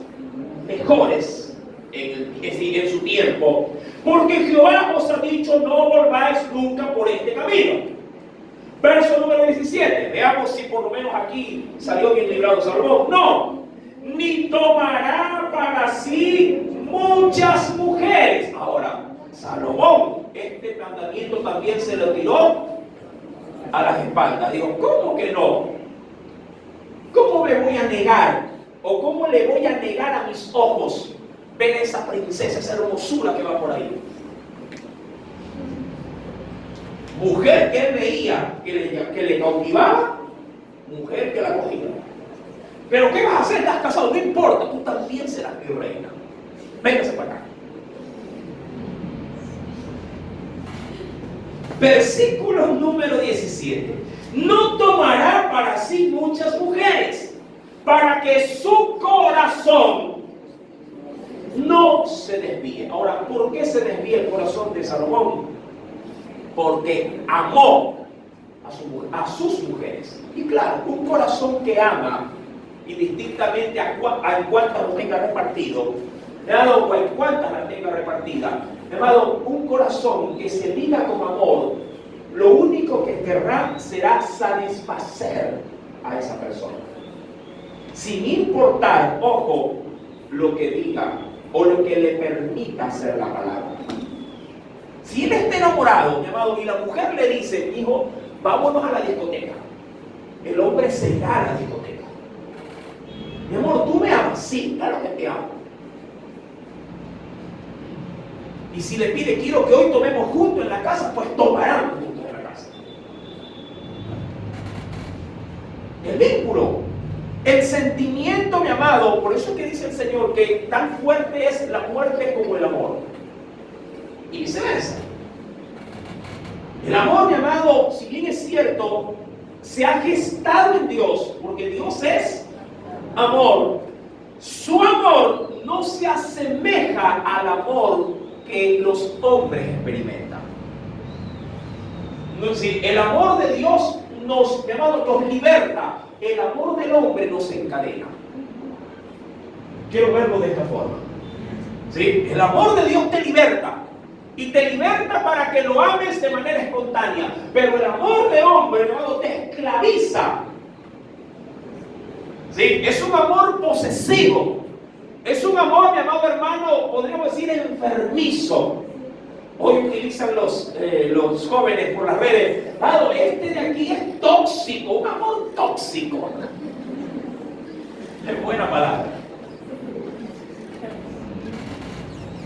mejores en su tiempo. Porque Jehová os ha dicho, no volváis nunca por este camino. Verso número 17. Veamos si por lo menos aquí salió bien librado Salomón. No, ni tomará para sí muchas mujeres. Ahora, Salomón, este mandamiento también se lo tiró a las espaldas. Digo, ¿cómo que no? ¿Cómo me voy a negar? ¿O cómo le voy a negar a mis ojos ver esa princesa, esa hermosura que va por ahí? Mujer que él veía que le cautivaba, mujer que la cogía. ¿Pero qué vas a hacer? ¿Estás casado? No importa, tú también serás mi reina. Véngase para acá. Versículo número 17. No tomará para sí muchas mujeres, para que su corazón no se desvíe. Ahora, ¿por qué se desvía el corazón de Salomón? Porque amó a sus mujeres. Y claro, un corazón que ama, indistintamente a cuántas lo tenga repartido, o en cuántas las tenga repartidas, hermano, un corazón que se liga con amor, lo único que querrá será satisfacer a esa persona. Sin importar, ojo, lo que diga o lo que le permita hacer la palabra. Si él está enamorado, mi amado, y la mujer le dice, hijo, vámonos a la discoteca, el hombre se irá a la discoteca. Mi amor, ¿tú me amas? Sí, claro que te amo. Y si le pide, quiero que hoy tomemos juntos en la casa, pues tomarán juntos en la casa. El vínculo, el sentimiento, mi amado, por eso es que dice el Señor que tan fuerte es la muerte como el amor. Y viceversa. El amor, mi amado, si bien es cierto, se ha gestado en Dios, porque Dios es amor. Su amor no se asemeja al amor que los hombres experimentan. No, si el amor de Dios nos, mi amado, nos liberta, el amor del hombre nos encadena. Quiero verlo de esta forma. ¿Sí? El amor de Dios te liberta. Y te liberta para que lo ames de manera espontánea. Pero el amor de hombre, mi amado, te esclaviza. ¿Sí? Es un amor posesivo. Es un amor, mi amado hermano, podríamos decir enfermizo. Hoy utilizan los jóvenes por las redes. Claro, este de aquí es tóxico, un amor tóxico. Es buena palabra.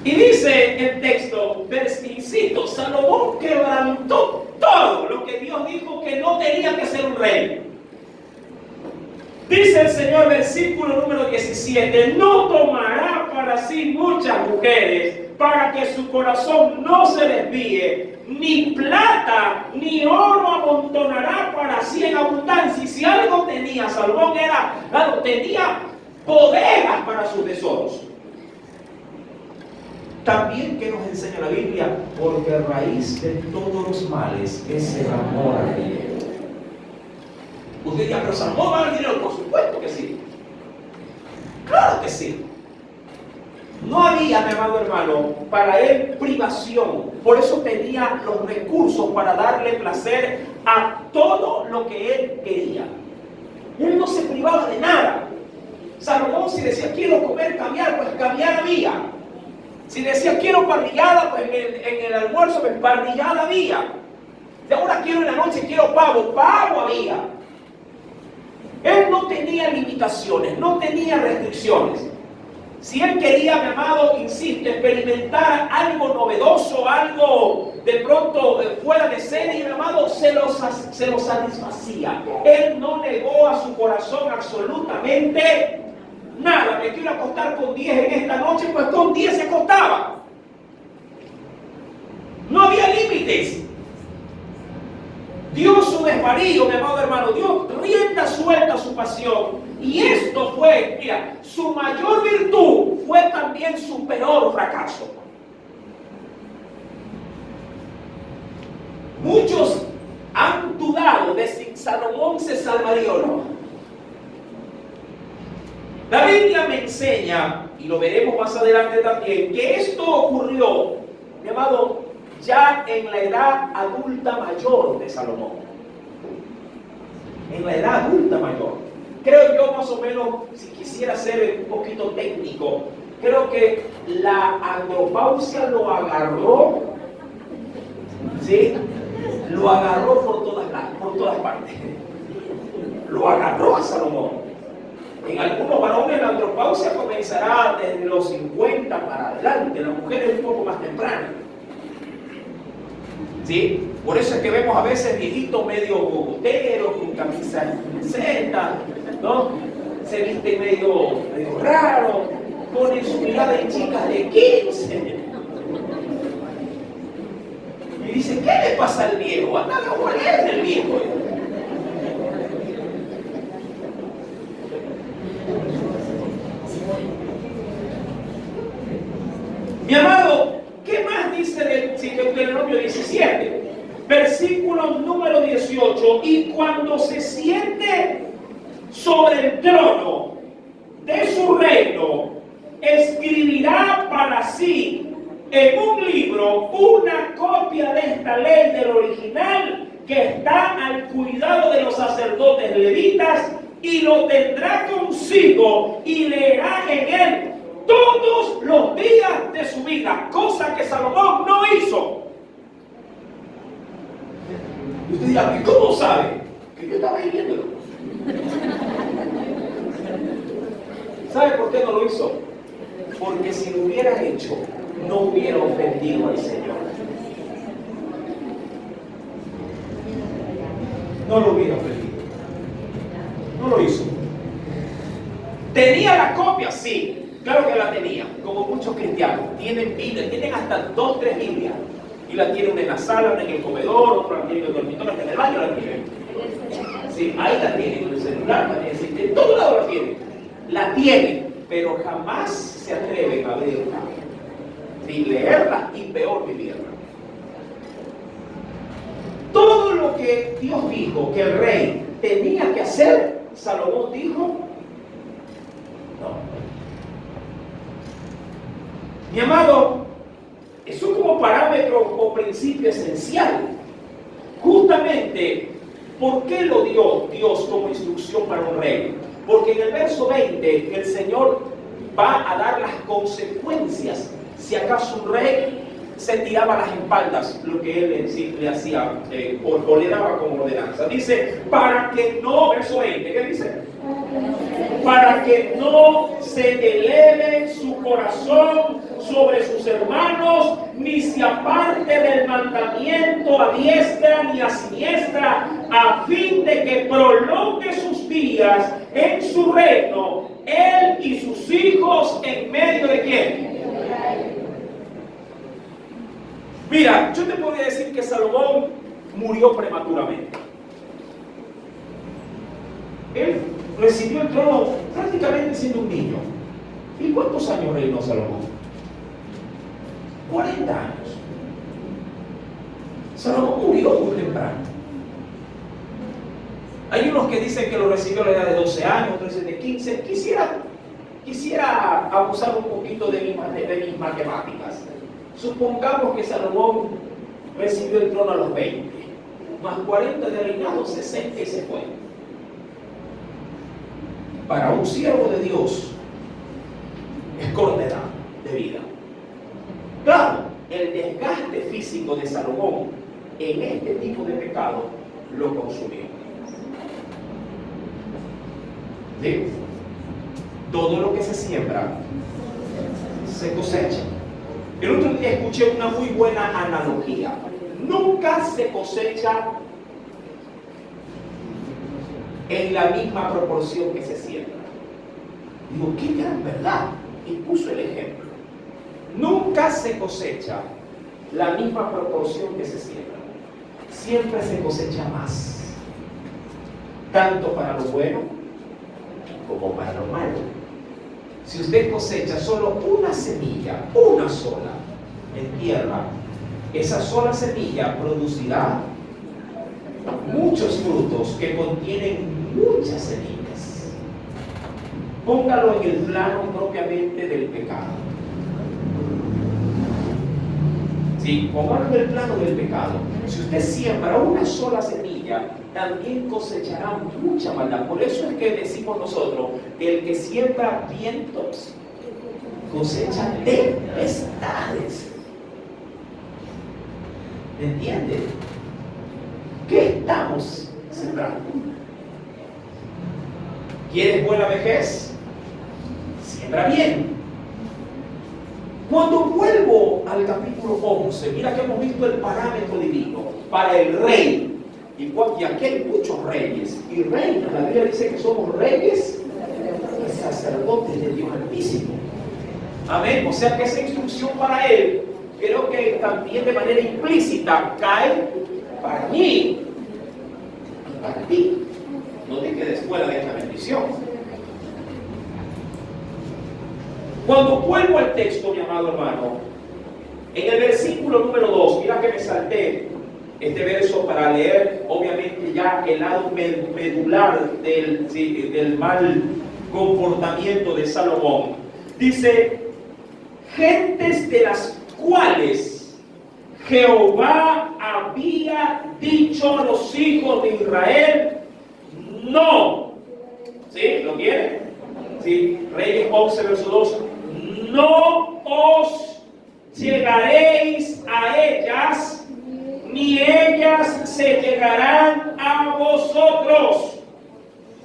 Y dice el texto, insisto, Salomón quebrantó todo lo que Dios dijo que no tenía que ser un rey. Dice el Señor, versículo número 17, no tomará para sí muchas mujeres, para que su corazón no se desvíe, ni plata ni oro amontonará para sí en abundancia. Y si algo tenía Salomón era, claro, tenía bodegas para sus tesoros. También, ¿qué nos enseña la Biblia? Porque raíz de todos los males es el amor al dinero. Usted dirá, pero Salomón va al dinero. Por supuesto que sí. Claro que sí. No había, mi amado hermano, para él privación. Por eso tenía los recursos para darle placer a todo lo que él quería. Él no se privaba de nada. Salomón, si decía quiero comer caviar, pues caviar había. Si decía quiero parrillada, pues en el almuerzo, pues parrillada había. De ahora quiero en la noche, quiero pavo, pavo había. Él no tenía limitaciones, no tenía restricciones. Si él quería, mi amado, insisto, experimentar algo novedoso, algo de pronto fuera de serie, mi amado, se lo satisfacía. Él no negó a su corazón absolutamente nada. Me quiero acostar con 10 en esta noche, pues con 10 se acostaba. No había límites. Dio su desvarío, mi amado hermano, dio rienda suelta a su pasión. Y esto fue, mira, su mayor virtud fue también su peor fracaso. Muchos han dudado de si Salomón se salvaría o no. La Biblia me enseña, y lo veremos más adelante también, que esto ocurrió, mi amado, ya en la edad adulta mayor de Salomón. En la edad adulta mayor. Creo yo más o menos, si quisiera ser un poquito técnico, creo que la andropausia lo agarró, ¿sí? Lo agarró por todas partes. Lo agarró a Salomón. En algunos varones la andropausia comenzará desde los 50 para adelante, las mujeres un poco más temprano. ¿Sí? Por eso es que vemos a veces viejitos medio bogoteros, con camisas Z, ¿no? Se viste medio raro, ponen su mirada en chicas de 15. Y dice, ¿qué le pasa al viejo? Anda a oler del viejo. Mi amado, ¿qué más dice Deuteronomio 17? Versículo número 18. Y cuando se siente sobre el trono de su reino, escribirá para sí en un libro una copia de esta ley del original que está al cuidado de los sacerdotes levitas, y lo tendrá consigo y leerá en él todos los días de su vida, cosa que Salomón no hizo. Y usted dirá, ¿y cómo sabe? Que yo estaba ahí viéndolo. ¿Sabe por qué no lo hizo? Porque si lo hubiera hecho, no hubiera ofendido al Señor. No lo hubiera ofendido. No lo hizo. ¿Tenía la copia? Sí, claro que la tenía. Como muchos cristianos. Tienen Biblia, tienen hasta 2, 3 Biblias. Y la tienen en la sala, una en el comedor, otra la tienen en el dormitorio, hasta en el baño la tienen. Sí, ahí la tienen, en el celular la tienen, en todo lado la tienen. La tienen, pero jamás se atreven a abrirla. Ni leerla y peor vivirla. Todo lo que Dios dijo que el rey tenía que hacer, Salomón dijo, no. Mi amado, eso es como parámetro o principio esencial. Justamente, ¿por qué lo dio Dios como instrucción para un rey? Porque en el verso 20 el Señor va a dar las consecuencias si acaso un rey se tiraba a las espaldas lo que él en sí le hacía o le daba como ordenanza. Dice, para que no, verso 20, ¿qué dice? Para que no se eleve su corazón sobre sus hermanos, ni se aparte del mandamiento a diestra ni a siniestra, a fin de que prolongue sus días en su reino, él y sus hijos en medio de quién. Mira, yo te podría decir que Salomón murió prematuramente. Él recibió el trono prácticamente siendo un niño. ¿Y cuántos años reinó Salomón? 40 años. Salomón murió muy temprano. Hay unos que dicen que lo recibió a la edad de 12 años, otros dicen de 15. Quisiera abusar un poquito de mis matemáticas. Supongamos que Salomón recibió el trono a los 20, más 40 de reinado, 60 y se fue. Para un siervo de Dios es corta edad de vida. Claro, el desgaste físico de Salomón en este tipo de pecado lo consumió. ¿Sí? Todo lo que se siembra se cosecha. El otro día escuché una muy buena analogía. Nunca se cosecha en la misma proporción que se siembra. Digo, qué gran verdad. Y puso el ejemplo. Nunca se cosecha la misma proporción que se siembra. Siempre se cosecha más. Tanto para lo bueno como para lo malo. Si usted cosecha solo una semilla, una sola, en tierra, esa sola semilla producirá muchos frutos que contienen muchas semillas. Póngalo en el plano propiamente del pecado. Sí, póngalo en el plano del pecado. Si usted siembra una sola semilla, también cosechará mucha maldad. Por eso es que decimos nosotros, el que siembra vientos, cosecha tempestades. ¿Me entiende? ¿Qué estamos sembrando? ¿Quieres buena vejez? Siembra bien. Cuando vuelvo al capítulo 11, mira que hemos visto el parámetro divino para el rey. Y aquí hay muchos reyes y reinas. La Biblia dice que somos reyes y sacerdotes de Dios Altísimo. Amén. O sea que esa instrucción para él, creo que también de manera implícita cae para mí y para ti. No te quedes fuera de esta bendición. Cuando vuelvo al texto, mi amado hermano, en el versículo número 2, mira que me salté este verso para leer, obviamente, ya el lado medular del mal comportamiento de Salomón. Dice, gentes de las cuales Jehová había dicho a los hijos de Israel, no. ¿Sí? ¿Lo quieren? ¿Sí? Reyes 11, verso 2. No os llegaréis a ellas, ni ellas se llegarán a vosotros.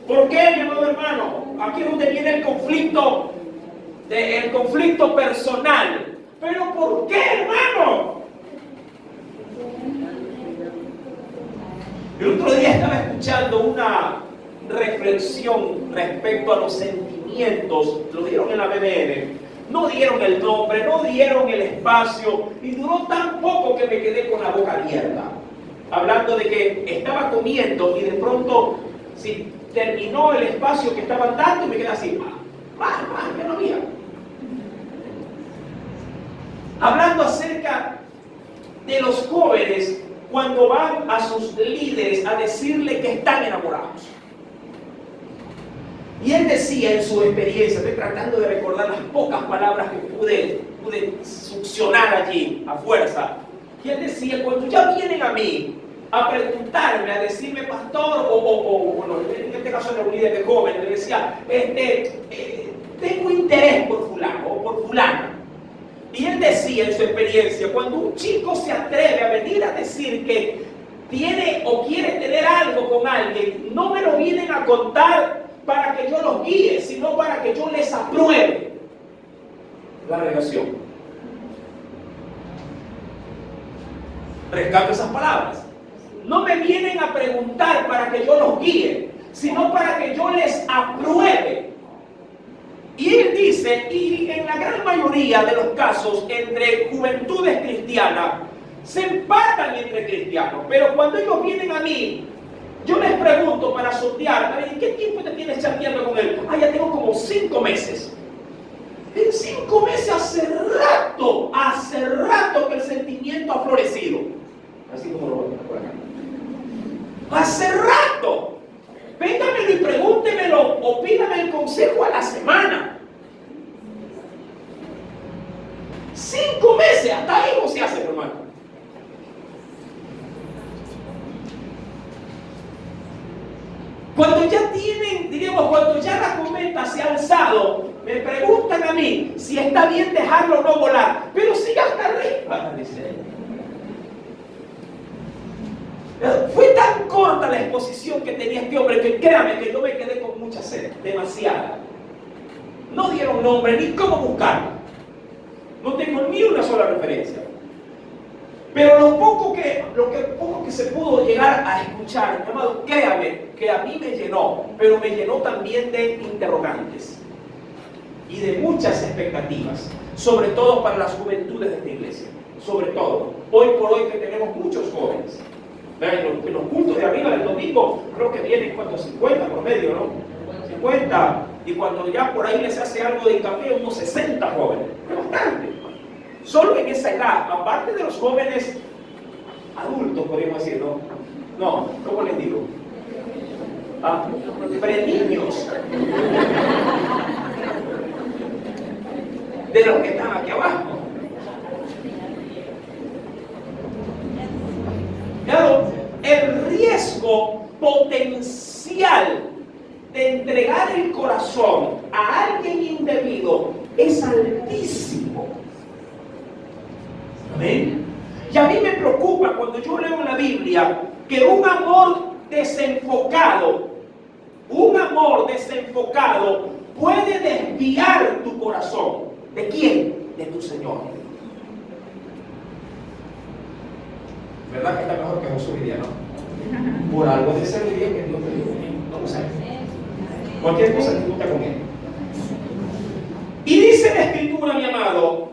¿Por qué, mi amado hermano? Aquí es donde viene el conflicto personal. ¿Pero por qué, hermano? El otro día estaba escuchando una reflexión respecto a los sentimientos. Lo dieron en la BBN. No dieron el nombre, no dieron el espacio. Y duró tan poco que me quedé con la boca abierta. Hablando de que estaba comiendo y de pronto terminó el espacio que estaban dando y me quedé así. Ya no había. Hablando acerca de los jóvenes cuando van a sus líderes a decirle que están enamorados. Y él decía en su experiencia, estoy tratando de recordar las pocas palabras que pude succionar allí a fuerza. Y él decía, cuando ya vienen a mí a preguntarme, a decirme pastor, bueno, en este caso era un líder de joven, le decía, tengo interés por fulano o por fulana. Y él decía en su experiencia, cuando un chico se atreve a venir a decir que tiene o quiere tener algo con alguien, no me lo vienen a contar para que yo los guíe, sino para que yo les apruebe la relación. Rescato esas palabras. No me vienen a preguntar para que yo los guíe, sino para que yo les apruebe. Y él dice, y en la gran mayoría de los casos, entre juventudes cristianas, se empatan entre cristianos. Pero cuando ellos vienen a mí, yo les pregunto para sondear, ¿qué tiempo te tienes chateando con él? Ya tengo como 5 meses. En 5 meses hace rato que el sentimiento ha florecido. Así como lo voy a por acá. Hace rato. Véngamelo y pregúntemelo o pídame el consejo a la semana. 5 meses, hasta ahí no se hace, hermano. Cuando ya tienen, diríamos, cuando ya la cometa se ha alzado, me preguntan a mí si está bien dejarlo o no volar. Pero si ya está arriba, dice él. Fue tan corta la exposición que tenía este hombre que créame que yo me quedé con mucha sed, demasiada. No dieron nombre ni cómo buscarlo. No tengo ni una sola referencia. Pero lo poco que se pudo llegar a escuchar, mi amado, créame que a mí me llenó, pero me llenó también de interrogantes y de muchas expectativas, sobre todo para las juventudes de esta iglesia. Sobre todo, hoy por hoy que tenemos muchos jóvenes. En los cultos de arriba del domingo, creo que vienen 50 promedio, ¿no? 50, y cuando ya por ahí les hace algo de hincapié, unos 60 jóvenes. Es bastante. Solo en esa edad, aparte de los jóvenes adultos, podríamos decir, ¿no? No, ¿cómo les digo? Preniños. De los que están aquí abajo. Claro, el riesgo potencial de entregar el corazón a alguien indebido es altísimo. ¿Amén? Y a mí me preocupa cuando yo leo en la Biblia que un amor desenfocado puede desviar tu corazón. ¿De quién? De tu Señor. ¿Verdad que está mejor que Josué Lidia, no? Por algo de ser bien que Dios te dijo. No lo sé. Cualquier cosa discuta con él. Y dice la Escritura, mi amado,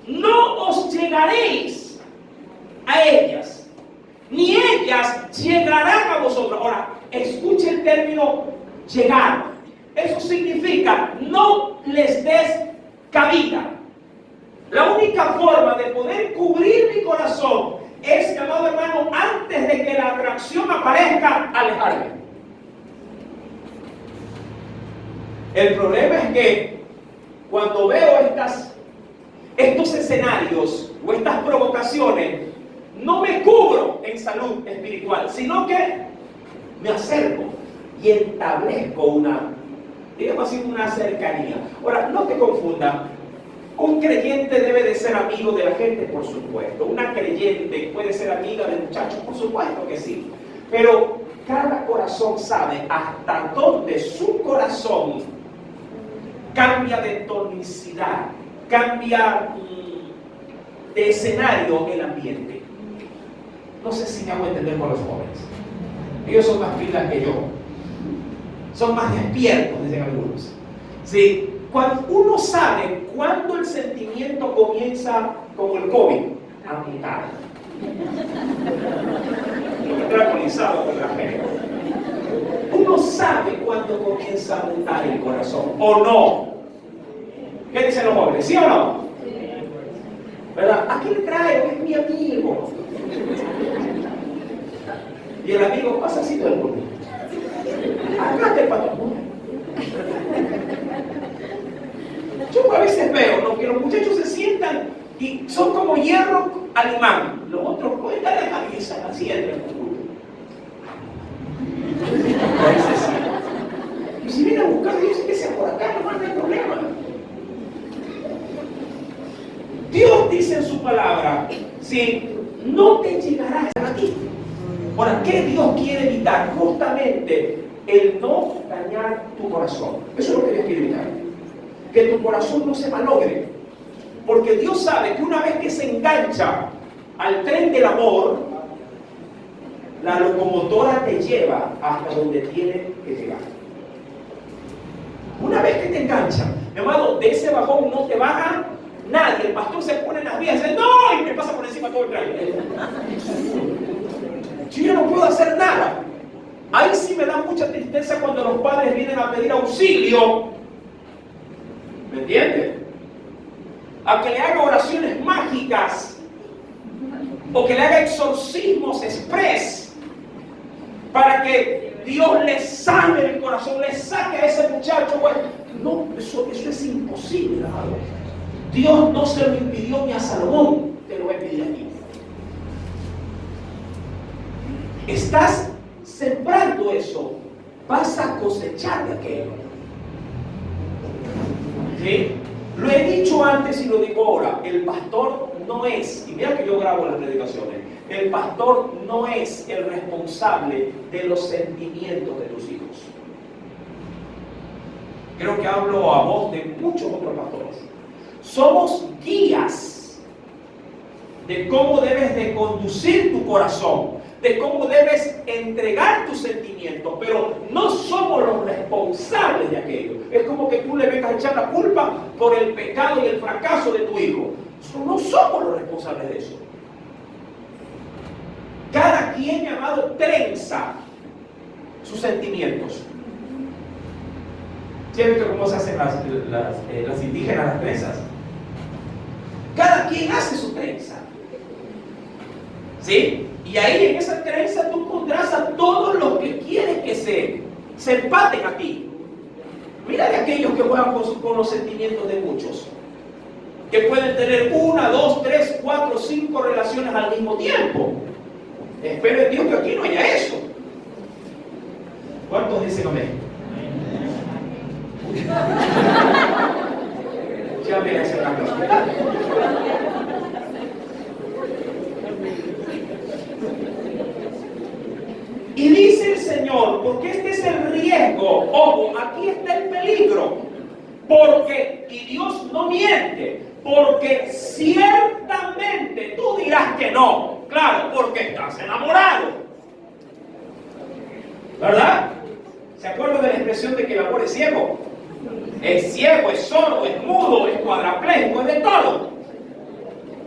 no os llegaréis a ellas, ni ellas llegarán a vosotros. Ahora, escuche el término llegar. Eso significa no les des cabida. La única forma de poder cubrir mi corazón es, mi amado hermano, antes de que la atracción aparezca, alejarme. El problema es que cuando veo estos escenarios o estas provocaciones, no me cubro en salud espiritual, sino que me acerco y establezco digamos así, una cercanía. Ahora, no te confunda. Un creyente debe de ser amigo de la gente, por supuesto. Una creyente puede ser amiga del muchacho, por supuesto que sí. Pero cada corazón sabe hasta dónde su corazón cambia de tonicidad, cambia de escenario el ambiente. No sé si me hago entender con los jóvenes. Ellos son más pilas que yo. Son más despiertos, dicen algunos. ¿Sí? Cuando uno sabe cuándo el sentimiento comienza, como el COVID, a mutar. Tranquilizado con la gente. Uno sabe cuándo comienza a mutar el corazón, ¿o no? ¿Qué dicen los jóvenes? ¿Sí o no? ¿Verdad? ¿A qué le traigo? Es mi amigo. Y el amigo pasa así todo el mundo. Acá está el patrón. Yo a veces veo, ¿no?, que los muchachos se sientan y son como hierro al imán. Los otros pueden dar la cabeza así entre el culo. Y si viene a buscar, Dios que sea por acá, no hay problema. Dios dice en su palabra, si no te llegarás a ti. Ahora, ¿qué Dios quiere evitar? Justamente el no dañar tu corazón. Eso es lo que Dios quiere evitar. Que tu corazón no se malogre. Porque Dios sabe que una vez que se engancha al tren del amor, la locomotora te lleva hasta donde tiene que llegar. Una vez que te engancha, mi amado, de ese bajón no te baja nadie. El pastor se pone en las vías y dice, ¡no! Y me pasa por encima todo el tren. Yo no puedo hacer nada. Ahí sí me da mucha tristeza cuando los padres vienen a pedir auxilio. ¿Me entiendes? A que le haga oraciones mágicas o que le haga exorcismos express para que Dios le sane el corazón, le saque a ese muchacho. Bueno, no, eso es imposible, amado. Dios no se lo impidió ni a Salomón, te lo voy a pedir a ti. Estás sembrando eso, vas a cosechar de aquello. ¿Sí? Lo he dicho antes y lo digo ahora, el pastor no es, y mira que yo grabo las predicaciones, el pastor no es el responsable de los sentimientos de tus hijos. Creo que hablo a voz de muchos otros pastores. Somos guías de cómo debes de conducir tu corazón, de cómo debes entregar tus sentimientos, pero no somos los responsables de aquello. Es como que tú le vengas a echar la culpa por el pecado y el fracaso de tu hijo. No somos los responsables de eso. Cada quien, llamado, trenza sus sentimientos. ¿Sí han visto cómo se hacen las indígenas las trenzas? Cada quien hace su trenza. ¿Sí? Y ahí en esa trenza tú pondrás a todos los que quieren que se empaten a ti. Mira de aquellos que juegan con los sentimientos de muchos, que pueden tener 1, 2, 3, 4, 5 relaciones al mismo tiempo. Espero en Dios que aquí no haya eso. ¿Cuántos dicen amén? Ya me hacen la cosa. Y dice el Señor, porque este es el riesgo, ojo, aquí está el peligro, porque, y Dios no miente, porque ciertamente tú dirás que no, claro, porque estás enamorado, ¿verdad? ¿Se acuerdan de la expresión de que el amor es ciego? Es ciego, es sordo, es mudo, es cuadrapléjico, es de todo.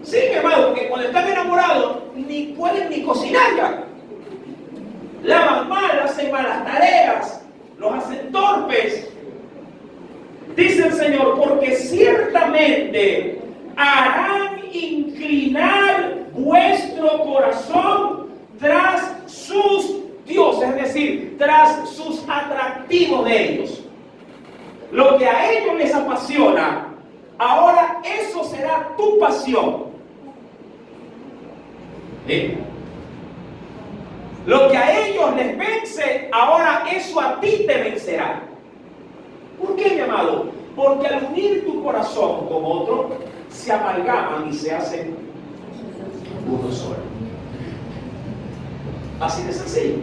Sí, mi hermano, porque cuando están enamorados ni pueden ni cocinar ya. Lavan mal, hacen malas tareas, los hacen torpes. Dice el Señor, porque ciertamente harán inclinar vuestro corazón tras sus dioses, es decir, tras sus atractivos de ellos. Lo que a ellos les apasiona, ahora eso será tu pasión. ¿Sí? Lo que a ellos les vence, ahora eso a ti te vencerá. ¿Por qué, mi amado? Porque al unir tu corazón con otro, se amalgaman y se hacen uno solo. Así de sencillo.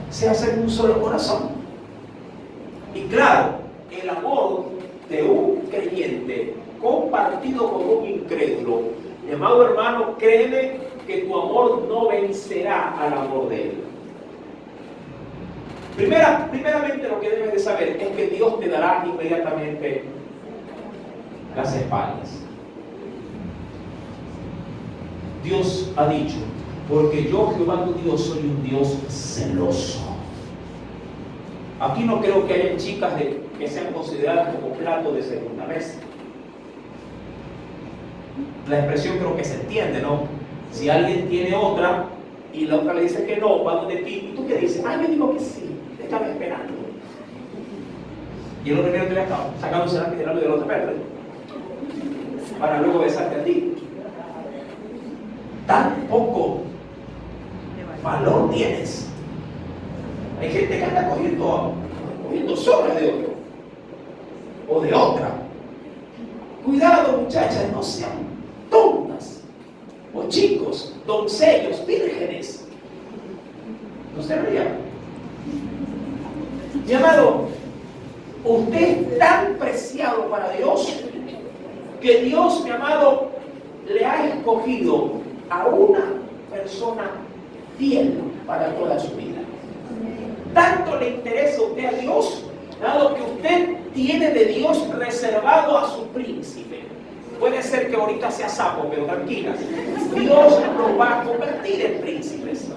Se hacen un solo corazón. Y claro, el amor de un creyente compartido con un incrédulo Mi amado hermano, créeme que tu amor no vencerá al amor de Él. Primeramente lo que debes de saber es que Dios te dará inmediatamente las espaldas. Dios ha dicho, porque yo, Jehová tu Dios, soy un Dios celoso. Aquí no creo que haya chicas que sean consideradas como plato de segunda mesa. La expresión creo que se entiende, ¿no? Si alguien tiene otra y la otra le dice que no, va donde ti, ¿y tú qué dices? Ay, me digo que sí, te estaba esperando. Y el otro primero te le acaba sacándose la piedra del otro perro para luego besarte a ti. Tan poco valor tienes. Hay gente que anda cogiendo sobras de otro o de otra. Cuidado, muchachas, no sean tontas, o chicos, doncellos, vírgenes. No se rían. Mi amado, usted es tan preciado para Dios que Dios, mi amado, le ha escogido a una persona fiel para toda su vida. Tanto le interesa a usted a Dios, dado que usted tiene de Dios reservado a su príncipe. Puede ser que ahorita sea sapo, pero tranquilas, Dios los va a convertir en príncipes.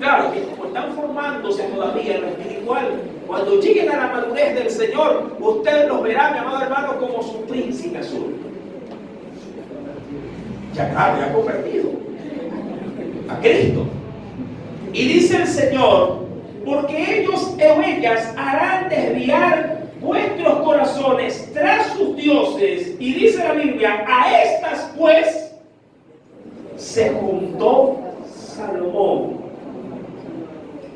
Claro, que como están formándose todavía en lo espiritual, cuando lleguen a la madurez del Señor, usted los verá, mi amado hermano, como su príncipe azul. Ya claro, ya ha convertido a Cristo. Y dice el Señor, porque ellos o ellas harán desviar vuestros corazones tras sus dioses. Y dice la Biblia, a estas pues se juntó Salomón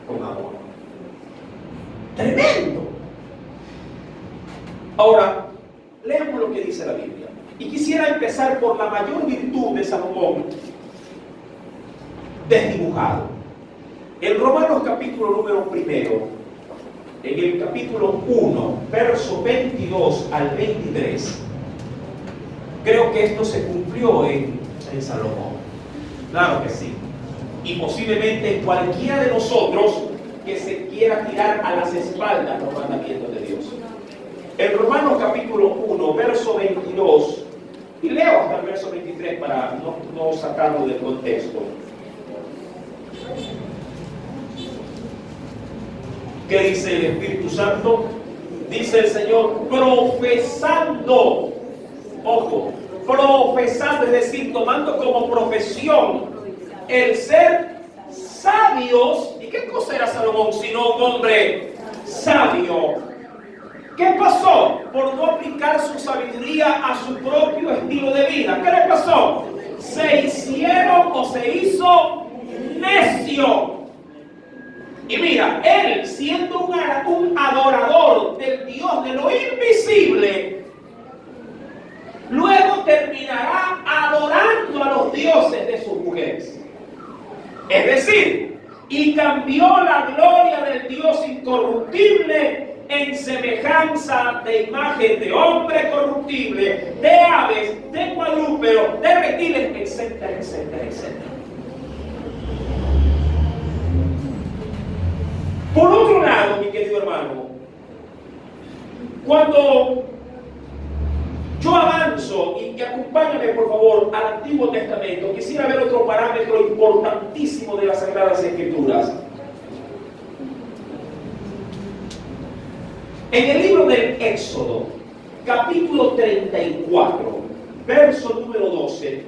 con amor. Tremendo. Ahora, leamos lo que dice la Biblia. Y quisiera empezar por la mayor virtud de Salomón, desdibujado. En Romanos capítulo número 1, en el capítulo 1, verso 22 al 23, creo que esto se cumplió en Salomón. Claro que sí. Y posiblemente cualquiera de nosotros que se quiera tirar a las espaldas los mandamientos de Dios. En Romanos capítulo 1, verso 22, y leo hasta el verso 23 para no sacarlo del contexto. ¿Qué dice el Espíritu Santo? Dice el Señor, profesando, ojo, profesando, es decir, tomando como profesión el ser sabios. ¿Y qué cosa era Salomón sino un hombre sabio? ¿Qué pasó? Por no aplicar su sabiduría a su propio estilo de vida. ¿Qué le pasó? Se hizo necio. Y mira, él siendo un adorador del Dios de lo invisible, luego terminará adorando a los dioses de sus mujeres. Es decir, y cambió la gloria del Dios incorruptible en semejanza de imagen de hombre corruptible, de aves, de cuadrúpedos, de reptiles, etcétera, etcétera, etcétera. Por otro lado, mi querido hermano, cuando yo avanzo, y acompáñame por favor al Antiguo Testamento, quisiera ver otro parámetro importantísimo de las Sagradas Escrituras. En el libro del Éxodo, capítulo 34, verso número 12,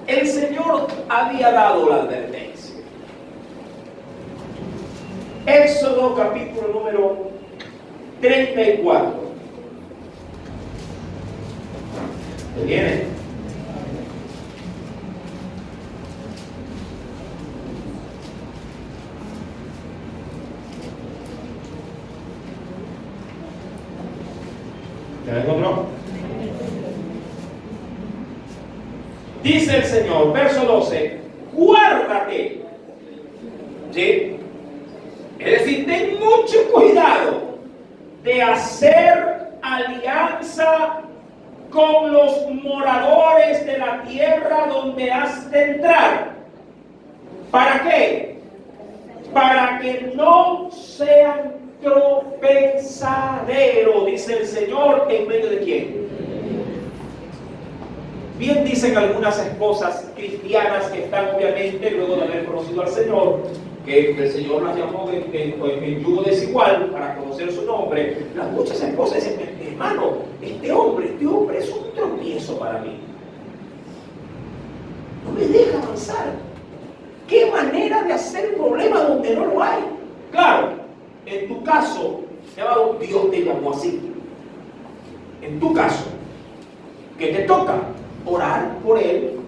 el Señor había dado la advertencia. Éxodo capítulo número 34. ¿Te viene? ¿Te encontró? Dice el Señor, verso 12, guárdate. ¿Sí? Es decir, ten mucho cuidado de hacer alianza con los moradores de la tierra donde has de entrar. ¿Para qué? Para que no sean tropezadero, dice el Señor, ¿en medio de quién? Bien dicen algunas esposas cristianas que están obviamente luego de haber conocido al Señor, que el Señor las llamó en yugo desigual para conocer su nombre. Las muchas esposas dicen, hermano, este hombre es un tropiezo para mí. No me deja avanzar. ¿Qué manera de hacer problema donde no lo hay? Claro, en tu caso, Dios te llamó así. En tu caso, ¿qué te toca? Orar por él,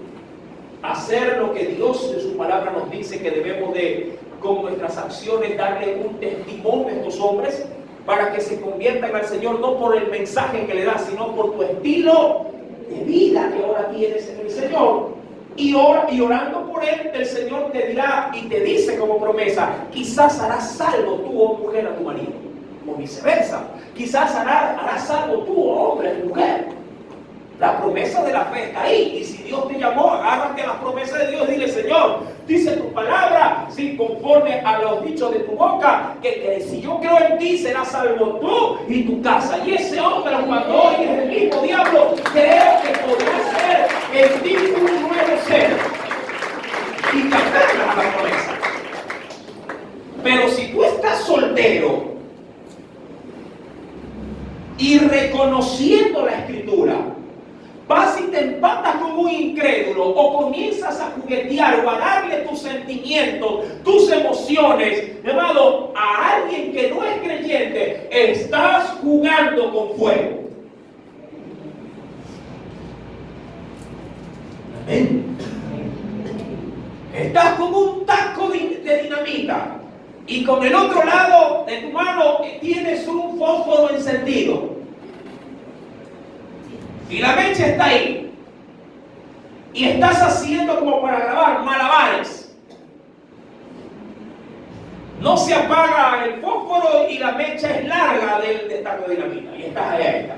hacer lo que Dios en su palabra nos dice que debemos de, con nuestras acciones, darle un testimonio a estos hombres para que se conviertan al Señor, no por el mensaje que le das, sino por tu estilo de vida que ahora tienes en el Señor. Y orando por él, el Señor te dirá y te dice como promesa, quizás harás salvo tú, oh mujer, a tu marido, o viceversa. Quizás harás salvo tú, oh hombre, a tu mujer. La promesa de la fe está ahí. Y si Dios te llamó, agárrate a las promesas de Dios. Dile, Señor, dice tu palabra, si conforme a los dichos de tu boca, que si yo creo en ti, serás salvo tú y tu casa. Y ese hombre, cuando hoy es el mismo diablo, creo que podrá ser en ti un nuevo ser. Y te aferras a la promesa. Pero si tú estás soltero y reconociendo la Escritura, vas y te empatas con un incrédulo o comienzas a juguetear o a darle tus sentimientos, tus emociones, hermano, a alguien que no es creyente, estás jugando con fuego. Amén. Estás con un taco de dinamita y con el otro lado de tu mano tienes un fósforo encendido. Y la mecha está ahí. Y estás haciendo como para grabar malabares. No se apaga el fósforo y la mecha es larga del taco de dinamita. Y estás allá,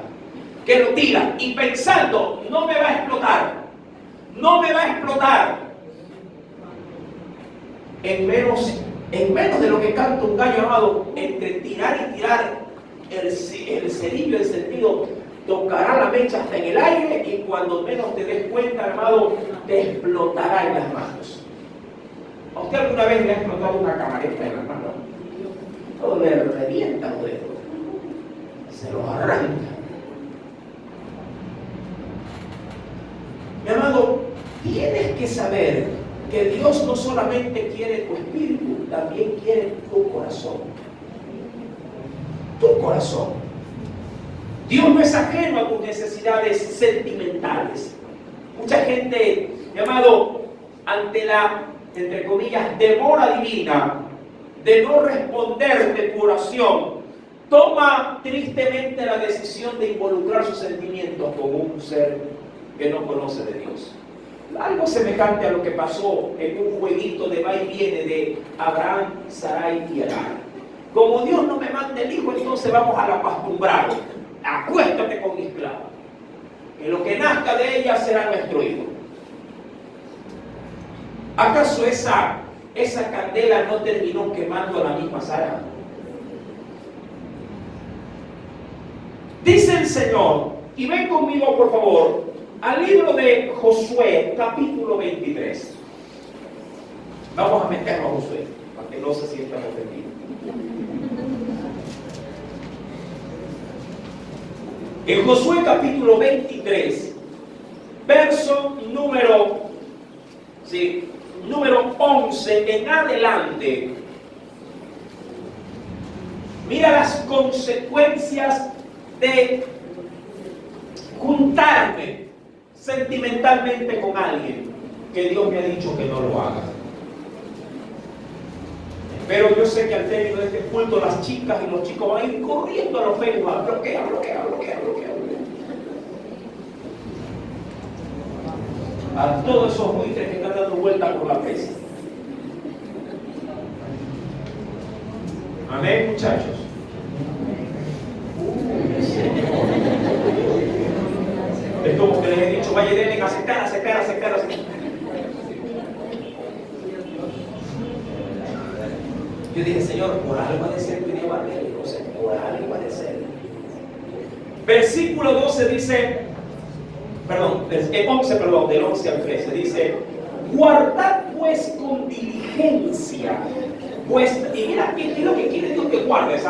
que lo tira y pensando, no me va a explotar. No me va a explotar. En menos de lo que canta un gallo, amado, entre tirar y tirar el cerillo encendido, tocará la mecha hasta en el aire y cuando menos te des cuenta, hermano, te explotará en las manos. ¿A usted alguna vez le ha explotado una camareta en las manos? O le revienta los dedos, se los arranca. Mi amado, tienes que saber que Dios no solamente quiere tu espíritu, también quiere tu corazón. Tu corazón. Dios no es ajeno a tus necesidades sentimentales. Mucha gente, llamado, ante la, entre comillas, demora divina de no responderte tu oración, toma tristemente la decisión de involucrar sus sentimientos con un ser que no conoce de Dios. Algo semejante a lo que pasó en un jueguito de va y viene de Abraham, Sarai y Agar. Como Dios no me manda el hijo, entonces vamos al acostumbrado. Acuéstate con mi esclava, que lo que nazca de ella será nuestro hijo. ¿Acaso esa candela no terminó quemando a la misma Sara? Dice el Señor, y ven conmigo por favor al libro de Josué, capítulo 23. Vamos a meterlo a Josué, para que no se sientan ofendidos. En Josué capítulo 23, verso número 11 en adelante, mira las consecuencias de juntarme sentimentalmente con alguien que Dios me ha dicho que no lo haga. Pero yo sé que al término de este culto las chicas y los chicos van a ir corriendo a los Facebook, bloquea. A todos esos buitres que están dando vueltas por la presa. Amén, muchachos. como que les he dicho, vaya, deben aceptar. Yo dije, Señor, por algo ha de ser tu evangelio, no sé, por algo ha de ser. Versículo 12 dice, del 11 al 13, dice, guardad pues con diligencia vuestra, y mira, ¿qué es lo que quiere Dios que guardes?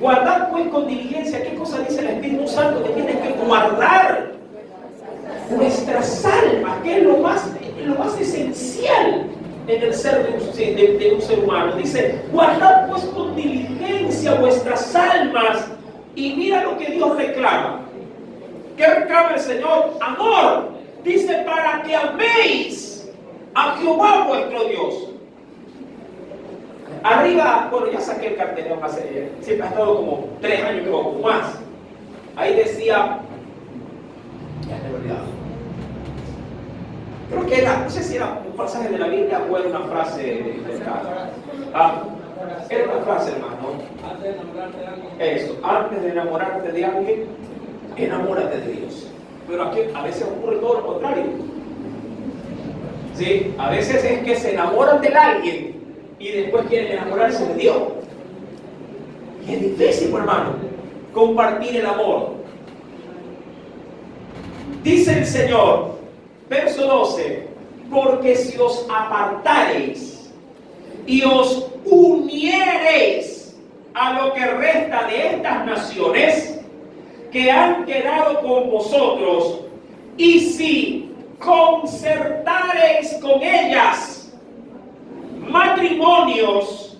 Guardad pues con diligencia, ¿qué cosa dice el Espíritu Santo? Que tienes que guardar nuestras almas, que es lo más esencial en el ser de un ser humano. Dice, guardad pues con diligencia vuestras almas, y mira lo que Dios reclama. ¿Qué reclama el Señor? Amor. Dice, para que améis a Jehová vuestro Dios. Arriba, bueno, ya saqué el cartelón siempre ha estado como 3 años, creo, o más. Ahí decía, ya me he olvidado. Creo que era, no sé si era un pasaje de la Biblia o era una frase inventada. Era una frase, hermano. Antes de enamorarte de alguien. Eso, antes de enamorarte de alguien, enamórate de Dios. Pero aquí a veces ocurre todo lo contrario. ¿Sí? A veces es que se enamoran de alguien y después quieren enamorarse de Dios. Y es difícil, hermano, compartir el amor. Dice el Señor, verso 12, porque si os apartareis y os uniereis a lo que resta de estas naciones que han quedado con vosotros, y si concertareis con ellas matrimonios,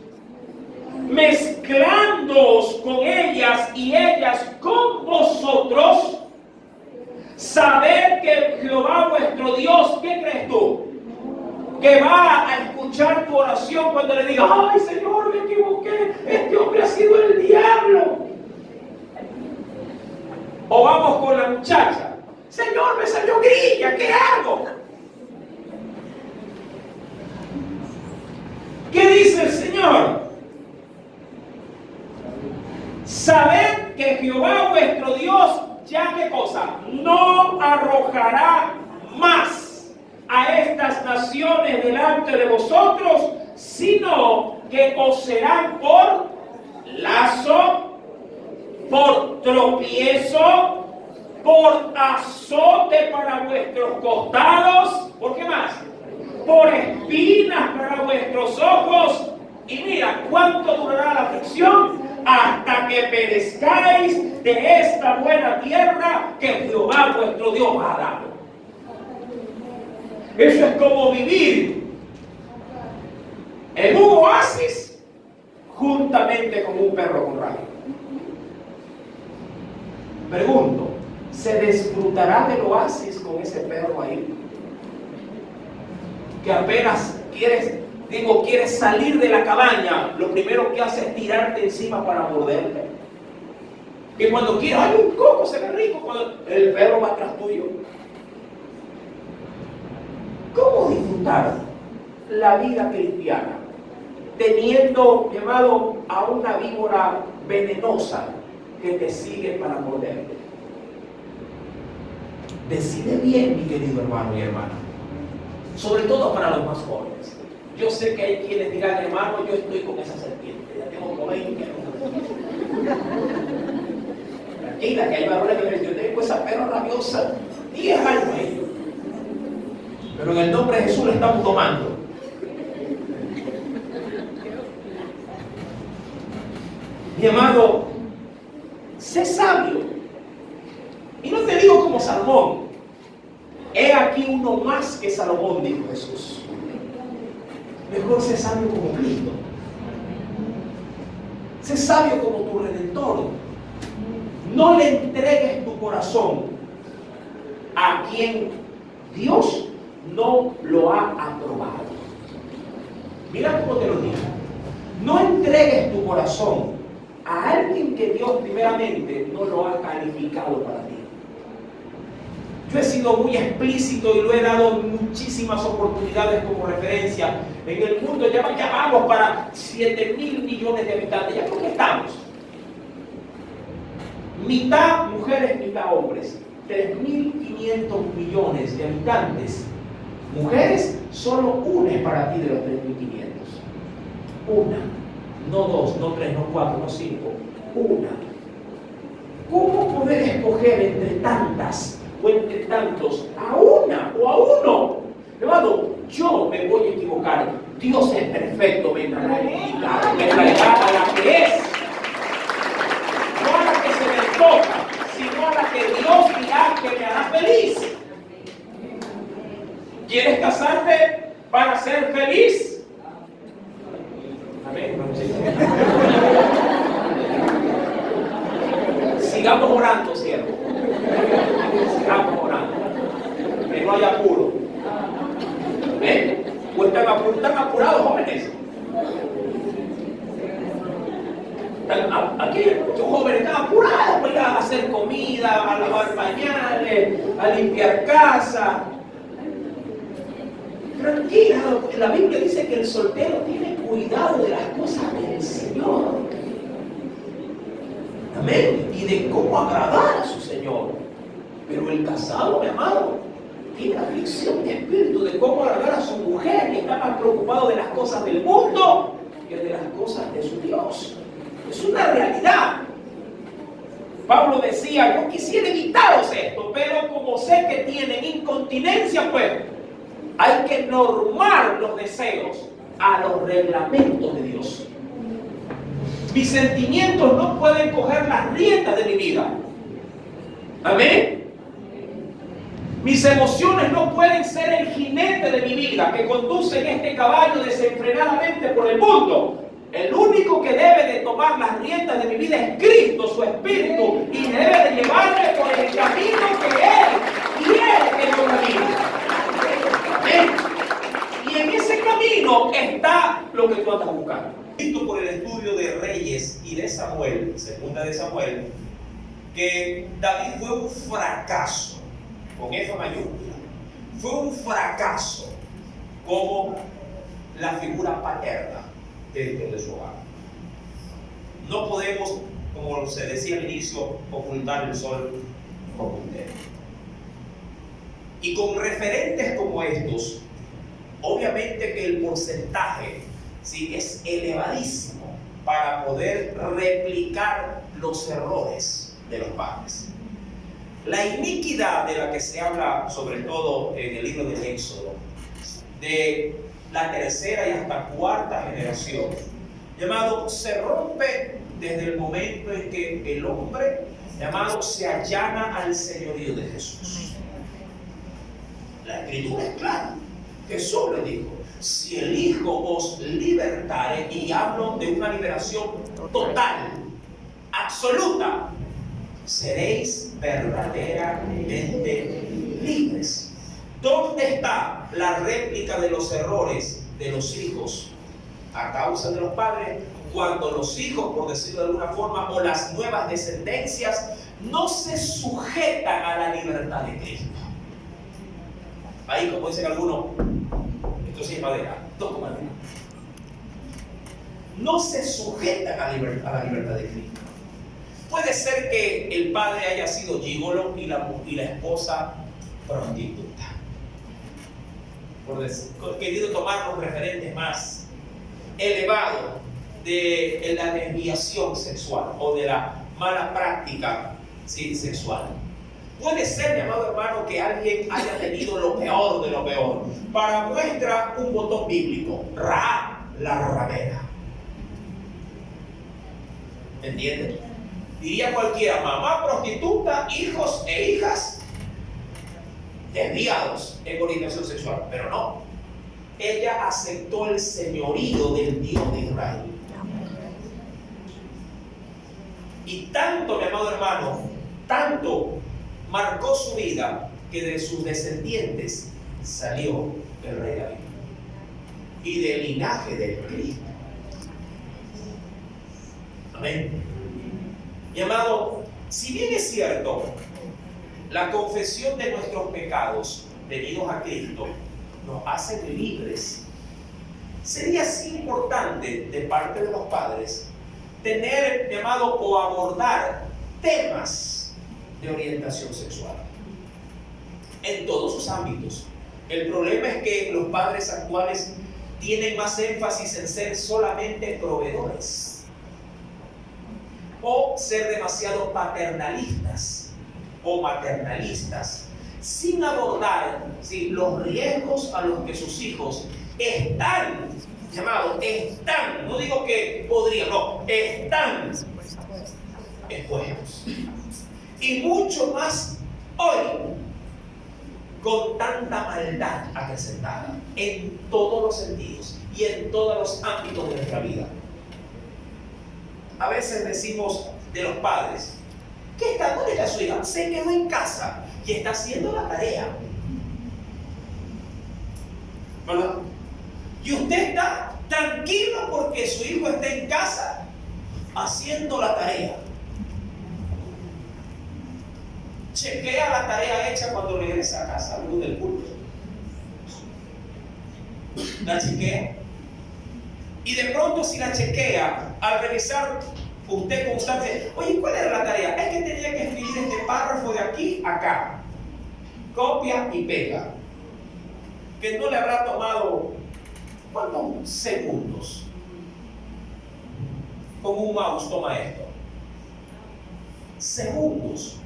mezclándoos con ellas y ellas con vosotros, sabed que Jehová vuestro Dios, ¿qué crees tú? Que va a escuchar tu oración cuando le digas, ay Señor, me equivoqué, este hombre ha sido el diablo. O vamos con la muchacha, Señor, me salió grilla, ¿qué hago? ¿Qué dice el Señor? Sabed que Jehová vuestro Dios, ya qué cosa, no arrojará más a estas naciones delante de vosotros, sino que os serán por lazo, por tropiezo, por azote para vuestros costados, ¿por qué más? Por espinas para vuestros ojos. Y mira, ¿cuánto durará la aflicción? Hasta que perezcáis de esta buena tierra que Jehová vuestro Dios ha dado. Eso es como vivir en un oasis juntamente con un perro con rabia. Pregunto, ¿se disfrutará del oasis con ese perro ahí? Que apenas quieres salir de la cabaña, lo primero que hace es tirarte encima para morderte. Que cuando quieres, hay un coco, se ve rico, cuando el perro va atrás tuyo. ¿Cómo disfrutar la vida cristiana teniendo, llamado, a una víbora venenosa que te sigue para morderte? Decide bien, mi querido hermano y hermana, sobre todo para los más jóvenes. Yo sé que hay quienes dirán, hermano, yo estoy con esa serpiente, ya tengo como 20 años. Tranquila, que hay varones que me dicen, yo tengo esa perra rabiosa, 10 años ellos. Pero en el nombre de Jesús le estamos tomando. Mi amado, sé sabio. Y no te digo como Salomón. He aquí uno más que Salomón, dijo Jesús. Mejor sé sabio como Cristo. Sé sabio como tu Redentor. No le entregues tu corazón a quien Dios no lo ha aprobado. Mira cómo te lo digo. No entregues tu corazón a alguien que Dios primeramente no lo ha calificado para ti. Yo he sido muy explícito y lo he dado muchísimas oportunidades como referencia. En el mundo ya vamos para 7.000 millones de habitantes. ¿Ya cómo estamos? Mitad mujeres, mitad hombres. 3.500 millones de habitantes, mujeres, solo una es para ti de los 3.500. Una, no dos, no tres, no cuatro, no cinco, una. ¿Cómo poder escoger entre tantas o entre tantos a una o a uno? Hermano, yo me voy a equivocar. Dios es perfecto, me traerá a la que es. No a la que se me toca, sino a la que Dios dirá que me hará feliz. ¿Quieres casarte para ser feliz? Amén. Sigamos orando, siervo. Sigamos orando. Que no haya apuro. ¿Ven? ¿O están apurados, jóvenes? Aquí muchos jóvenes están apurados para ir a hacer comida, a lavar pañales, a limpiar casa. Tranquila, la Biblia dice que el soltero tiene cuidado de las cosas del Señor. Amén. Y de cómo agradar a su Señor. Pero el casado, mi amado, tiene aflicción de espíritu de cómo agradar a su mujer, y está más preocupado de las cosas del mundo que de las cosas de su Dios. Es una realidad. Pablo decía, yo quisiera evitaros esto, pero como sé que tienen incontinencia, pues hay que normar los deseos a los reglamentos de Dios. Mis sentimientos no pueden coger las riendas de mi vida. Amén. Mis emociones no pueden ser el jinete de mi vida que conduce en este caballo desenfrenadamente por el mundo. El único que debe de tomar las riendas de mi vida es Cristo, su Espíritu, y debe de llevarme por el camino que Él es la vida. Amén. Y en ese camino está lo que tú andas buscando. Visto por el estudio de Reyes y de Samuel, segunda de Samuel, que David fue un fracaso, con F mayúscula, fue un fracaso como la figura paterna dentro de su hogar. No podemos, como se decía al inicio, ocultar el sol con un dedo. Y con referentes como estos, obviamente que el porcentaje sí es elevadísimo para poder replicar los errores de los padres. La iniquidad de la que se habla, sobre todo en el libro del Éxodo, de la tercera y hasta cuarta generación, llamado, se rompe desde el momento en que el hombre, llamado, se allana al señorío de Jesús. La escritura es clara. Jesús le dijo, si el Hijo os libertare, y hablo de una liberación total, absoluta, seréis verdaderamente libres. ¿Dónde está la réplica de los errores de los hijos a causa de los padres? Cuando los hijos, por decirlo de alguna forma, o las nuevas descendencias, no se sujetan a la libertad de Cristo. Ahí, como dicen algunos, esto sí es madera, toco madera. No se sujetan a la libertad de Cristo. Puede ser que el padre haya sido gigolo y la esposa prostituta. Querido tomar los referentes más elevados de la desviación sexual o de la mala práctica sexual. Puede ser, mi amado hermano, que alguien haya tenido lo peor de lo peor. Para muestra, un botón bíblico: Rahab, la ramera. ¿Entiendes? Diría cualquiera: mamá prostituta, hijos e hijas desviados en orientación sexual. Pero no. Ella aceptó el señorío del Dios de Israel. Y tanto, mi amado hermano, tanto marcó su vida, que de sus descendientes salió el rey David y del linaje de Cristo. Amén. Mi amado, si bien es cierto, la confesión de nuestros pecados venidos a Cristo nos hacen libres, sería así importante de parte de los padres tener, mi amado, o abordar temas de orientación sexual. en todos sus ámbitos. El problema es que los padres actuales tienen más énfasis en ser solamente proveedores o ser demasiado paternalistas o maternalistas, sin abordar los riesgos a los que sus hijos están, no digo que podrían, no, están expuestos. Y mucho más hoy, con tanta maldad acrecentada en todos los sentidos y en todos los ámbitos de nuestra vida. A veces decimos de los padres, ¿qué está? ¿Dónde está su hija? Se quedó en casa y está haciendo la tarea. ¿Verdad? Y usted está tranquilo porque su hijo está en casa haciendo la tarea. Chequea la tarea hecha cuando regresa a casa, luego del culto. La chequea. Y de pronto, si la chequea, al revisar usted constante, oye, ¿cuál era la tarea? Es que tenía que escribir este párrafo de aquí a acá. Copia y pega. Que no le habrá tomado, ¿cuántos segundos? Con un mouse toma esto. Segundos.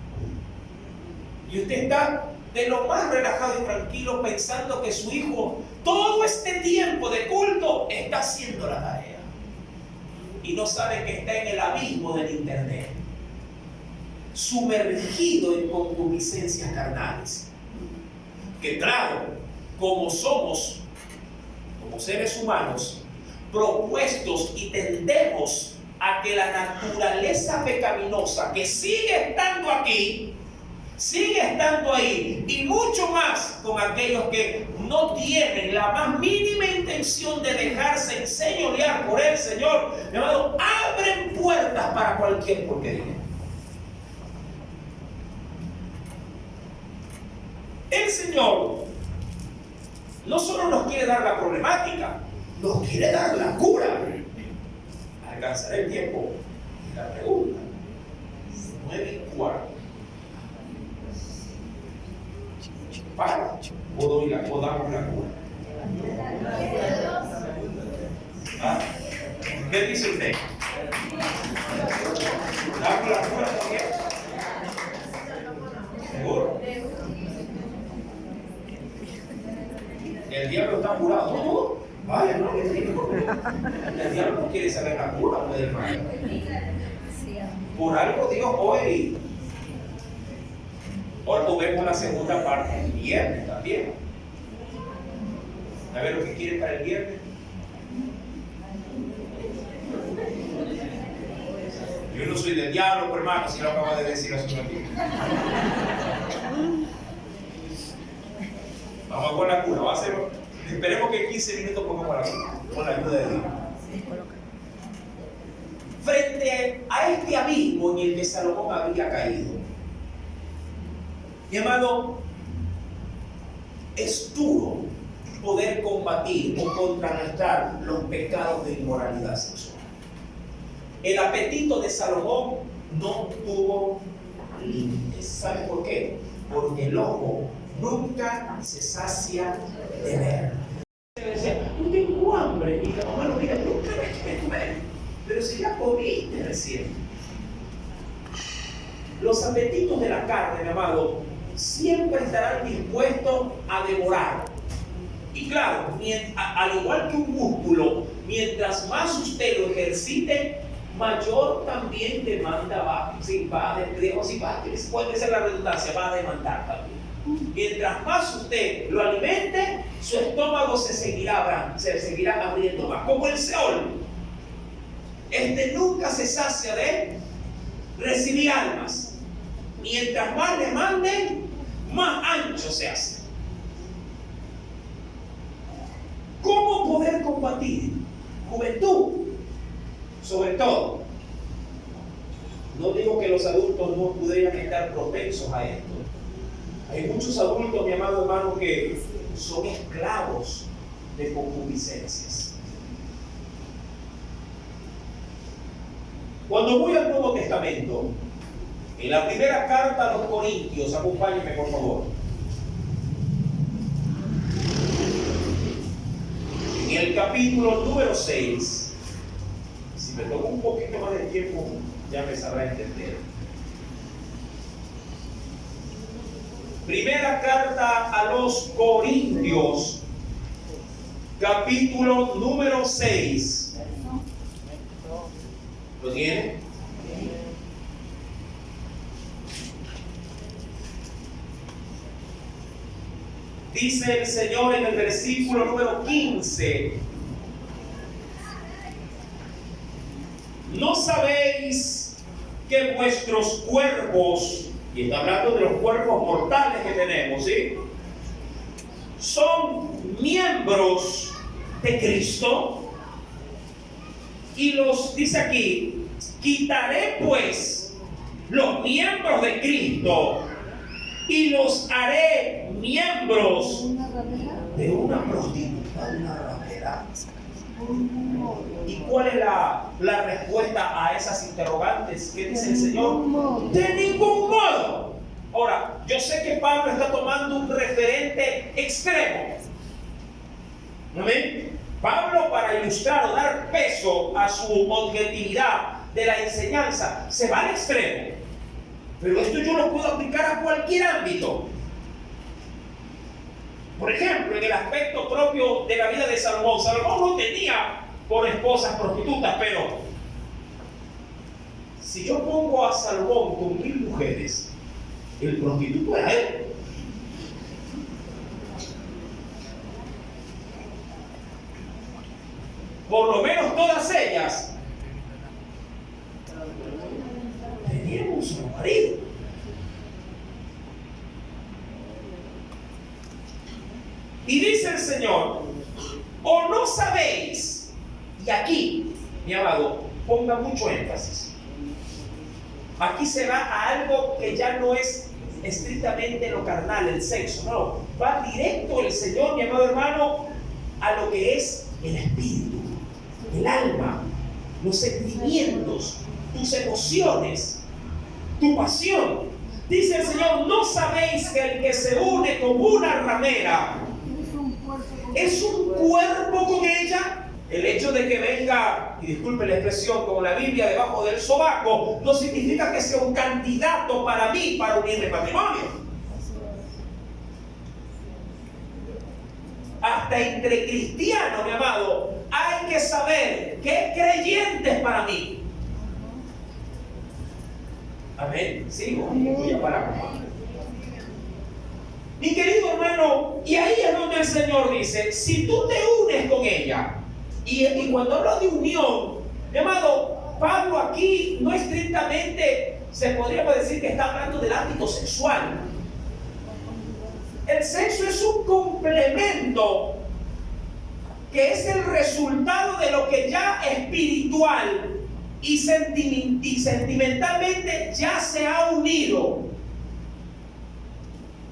Y usted está de lo más relajado y tranquilo pensando que su hijo todo este tiempo de culto está haciendo la tarea. Y no sabe que está en el abismo del internet, sumergido en concupiscencias carnales. Que claro, como somos, como seres humanos, propuestos y tendemos a que la naturaleza pecaminosa que sigue estando aquí, sigue estando ahí, y mucho más con aquellos que no tienen la más mínima intención de dejarse enseñorear por el Señor, mi amado, abren puertas para cualquier porquería. El Señor no solo nos quiere dar la problemática, nos quiere dar la cura. Alcanzará el tiempo. La pregunta, 9:15. Para, o damos la cura. ¿Ah? ¿Qué dice usted? ¿Damos la cura también? ¿Seguro? El diablo está curado. ¿No? Vaya, no, el diablo no quiere saber la cura, pues, hermano. Por algo Dios hoy vemos la segunda parte el viernes también. A ver lo que quiere para el viernes. Yo no soy del diablo, pues, hermano, si lo acaba de decir hace un ratito. Vamos con la cura, va a ser. Esperemos que en 15 minutos pongamos la cura, con la ayuda de Dios. Frente a este abismo en el que Salomón había caído, mi amado, es duro poder combatir o contrarrestar los pecados de inmoralidad sexual. El apetito de Salomón no tuvo límites. ¿Sabe por qué? Porque el ojo nunca se sacia de ver. Le decía, no tengo hambre. Y la mamá lo mira, nunca me quieres comer. Pero si ya comiste recién. Los apetitos de la carne, mi amado, siempre estarán dispuestos a devorar. Y claro, al igual que un músculo, mientras más usted lo ejercite, mayor también demanda va. Puede ser la redundancia, va a demandar también. Mientras más usted lo alimente, su estómago se seguirá abriendo más. Como el Seol. Este nunca se sacia de recibir almas. Mientras más le manden, más ancho se hace. ¿Cómo poder combatir? Juventud, sobre todo. No digo que los adultos no pudieran estar propensos a esto. Hay muchos adultos, mi amado hermano, que son esclavos de concupiscencias. Cuando voy al Nuevo Testamento, en la primera carta a los Corintios, acompáñenme por favor. el capítulo número 6. Si me tomo un poquito más de tiempo, ya me sabrá entender. Primera carta a los Corintios, capítulo número 6. ¿Lo tiene? Dice el Señor en el versículo número 15: ¿no sabéis que vuestros cuerpos, y está hablando de los cuerpos mortales que tenemos, ¿sí?, son miembros de Cristo? Y los dice aquí: quitaré pues los miembros de Cristo y los haré miembros de una prostituta, de una ramera. ¿Y cuál es la respuesta a esas interrogantes? ¿Qué dice el Señor? De ningún modo. Ahora, yo sé que Pablo está tomando un referente extremo. ¿Amén? Pablo, para ilustrar o dar peso a su objetividad de la enseñanza, se va al extremo. Pero esto yo lo puedo aplicar a cualquier ámbito. Por ejemplo, en el aspecto propio de la vida de Salomón. Salomón no tenía por esposas prostitutas, pero si yo pongo a Salomón con 1000 mujeres, el prostituto era él. Por lo menos todas ellas tenían un solo marido. Y dice el Señor: ¿o no sabéis? Y aquí, mi amado, ponga mucho énfasis. Aquí se va a algo que ya no es estrictamente lo carnal, el sexo, no. Va directo el Señor, mi amado hermano, a lo que es el espíritu, el alma, los sentimientos, tus emociones, tu pasión. Dice el Señor: ¿no sabéis que el que se une con una ramera es un cuerpo con ella? El hecho de que venga, y disculpe la expresión, como la Biblia debajo del sobaco, no significa que sea un candidato para mí para unirme en matrimonio. Hasta entre cristianos, mi amado, hay que saber qué creyente es para mí. Amén. Sigo. Voy a parar. Mi querido hermano, y ahí es donde el Señor dice: si tú te unes con ella, y cuando hablo de unión, mi amado, Pablo aquí no estrictamente se podría decir que está hablando del ámbito sexual. El sexo es un complemento que es el resultado de lo que ya espiritual y sentimentalmente ya se ha unido.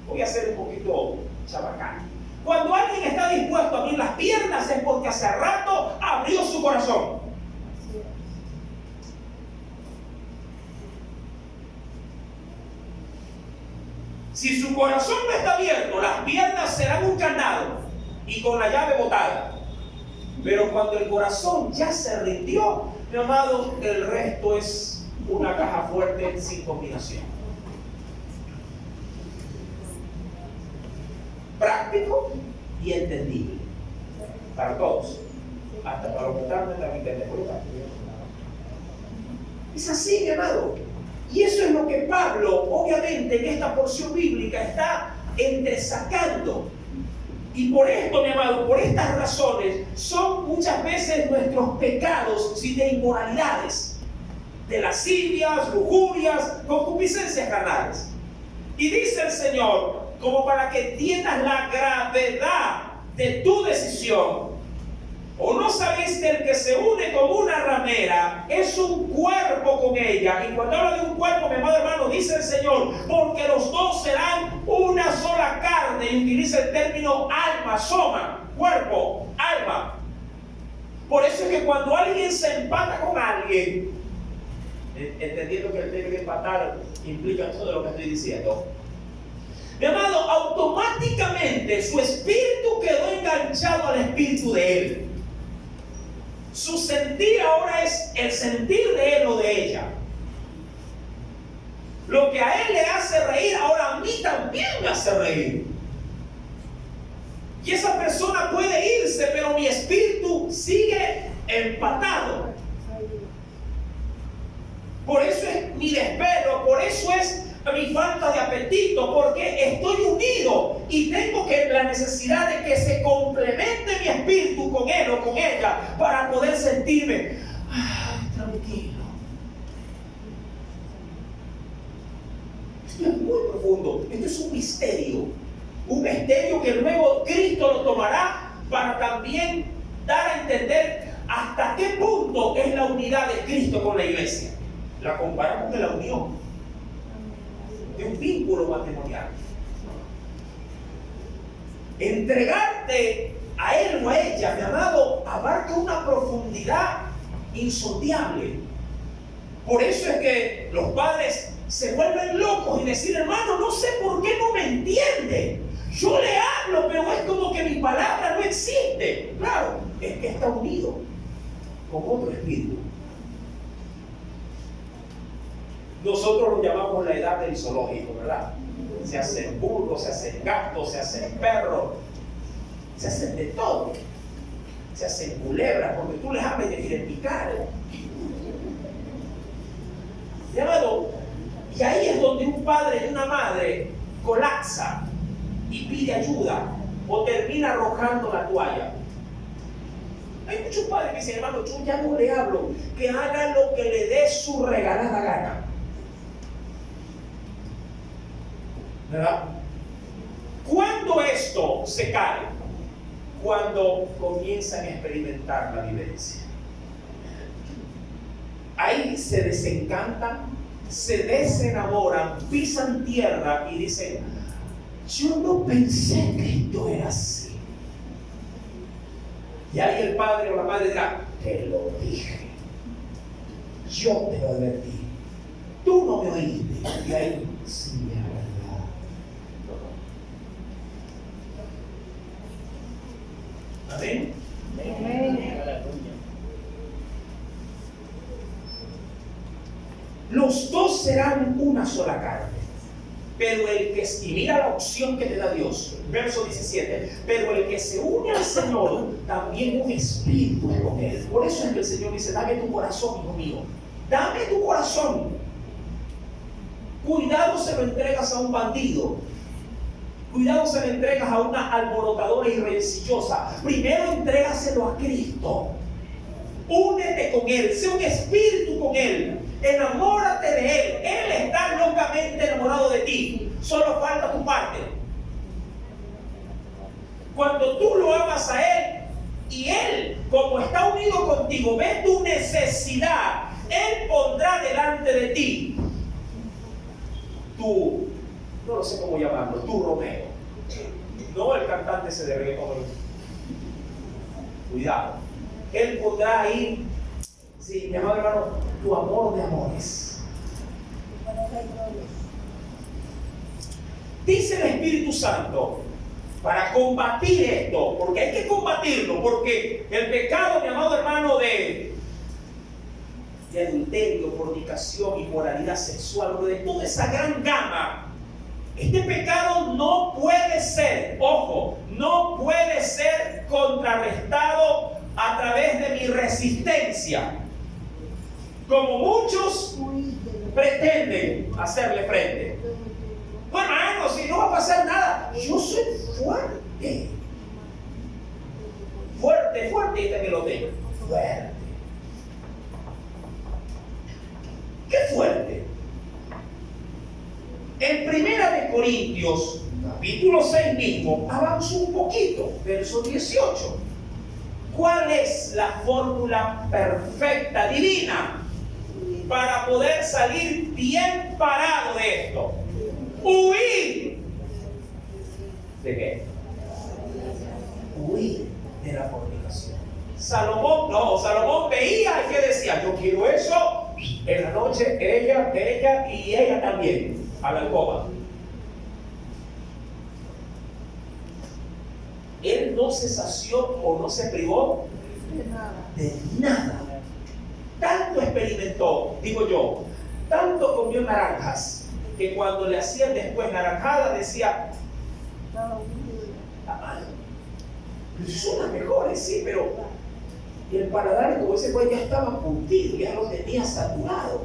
Voy a ser un poquito chabacán. Cuando alguien está dispuesto a abrir las piernas es porque hace rato abrió su corazón. Si su corazón no está abierto, las piernas serán un candado y con la llave botada. Pero cuando el corazón ya se rindió, mi amado, el resto es una caja fuerte sin combinación. Práctico y entendible para todos, hasta para los que están en la internet. Es así, mi amado. Y eso es lo que Pablo, obviamente, en esta porción bíblica está entresacando. Y por esto, mi amado, por estas razones, son muchas veces nuestros pecados de inmoralidades, de lascivias, lujurias, concupiscencias carnales. Y dice el Señor, como para que entiendas la gravedad de tu decisión: ¿o no sabéis que el que se une con una ramera es un cuerpo con ella? Y cuando habla de un cuerpo, mi amado hermano, dice el Señor: porque los dos serán una sola carne. Y utiliza el término alma, soma, cuerpo, alma. Por eso es que cuando alguien se empata con alguien, entendiendo que el término de empatar implica todo lo que estoy diciendo, mi amado, automáticamente su espíritu quedó enganchado al espíritu de él. Su sentir ahora es el sentir de él o de ella. Lo que a él le hace reír, ahora a mí también me hace reír. Y esa persona puede irse, pero mi espíritu sigue empatado. Por eso es mi desvelo, por eso es mi falta de apetito, porque estoy unido y tengo la necesidad de que se complemente mi espíritu con él o con ella para poder sentirme tranquilo. Esto es muy profundo, esto es un misterio que luego Cristo lo tomará para también dar a entender hasta qué punto es la unidad de Cristo con la iglesia. La comparamos de la unión, de un vínculo matrimonial. Entregarte a él o a ella, mi amado, abarca una profundidad insondable. Por eso es que los padres se vuelven locos y decir, hermano, no sé por qué no me entiende. Yo le hablo, pero es como que mi palabra no existe. Claro, es que está unido con otro espíritu. Nosotros lo llamamos la edad del zoológico, ¿verdad? Se hacen burros, se hacen gatos, se hacen perros, se hacen de todo. Se hacen culebras, porque tú les hablas y te quieren picar. Llamado, y ahí es donde un padre y una madre colapsa y pide ayuda o termina arrojando la toalla. Hay muchos padres que dicen, hermano, yo ya no le hablo, que haga lo que le dé su regalada gana. ¿Verdad? ¿Cuándo esto se cae? Cuando comienzan a experimentar la vivencia. Ahí se desencantan, se desenamoran, pisan tierra y dicen, yo no pensé que esto era así. Y ahí el padre o la madre dirá, te lo dije, yo te lo advertí, tú no me oíste. Y ahí, sí, es verdad. ¿Amén? Los dos serán una sola carne. Pero el que, y mira la opción que te da Dios, verso 17, pero el que se une al Señor, también un espíritu es con él. Por eso es que el Señor dice, dame tu corazón, hijo mío, dame tu corazón. Cuidado se lo entregas a un bandido, cuidado se lo entregas a una alborotadora y rencillosa. Primero entrégaselo a Cristo. Únete con Él, sé un espíritu con Él, enamórate de Él. Él está locamente enamorado de ti, solo falta tu parte. Cuando tú lo amas a Él y Él, como está unido contigo, ve tu necesidad, Él pondrá delante de ti tu, no lo sé cómo llamarlo, tu Romeo. No el cantante ese de reggaetón. Cuidado. Él podrá ir, sí, mi amado hermano, tu amor de amores. Dice el Espíritu Santo, para combatir esto, porque hay que combatirlo, porque el pecado, mi amado hermano, de adulterio, fornicación, inmoralidad sexual, de toda esa gran gama, este pecado no puede ser, ojo, no puede ser contrarrestado a través de mi resistencia, como muchos pretenden hacerle frente. Bueno, hermano, si no va a pasar nada, yo soy fuerte. Fuerte, fuerte, y también lo tengo. Fuerte. ¿Qué fuerte? En 1 Corintios, capítulo 6 mismo, avanzo un poquito, verso 18. ¿Cuál es la fórmula perfecta, divina, para poder salir bien parado de esto? Huir. ¿De qué? Huir de la fornicación. Salomón veía y que decía, yo quiero eso. En la noche ella y ella también a la alcoba. Él no se sació o no se privó De nada. Tanto experimentó, digo yo, tanto comió naranjas, que cuando le hacían después naranjada decía, está mal. Son las mejores, sí, pero y el paladar, como ese pues ya estaba curtido, ya lo tenía saturado.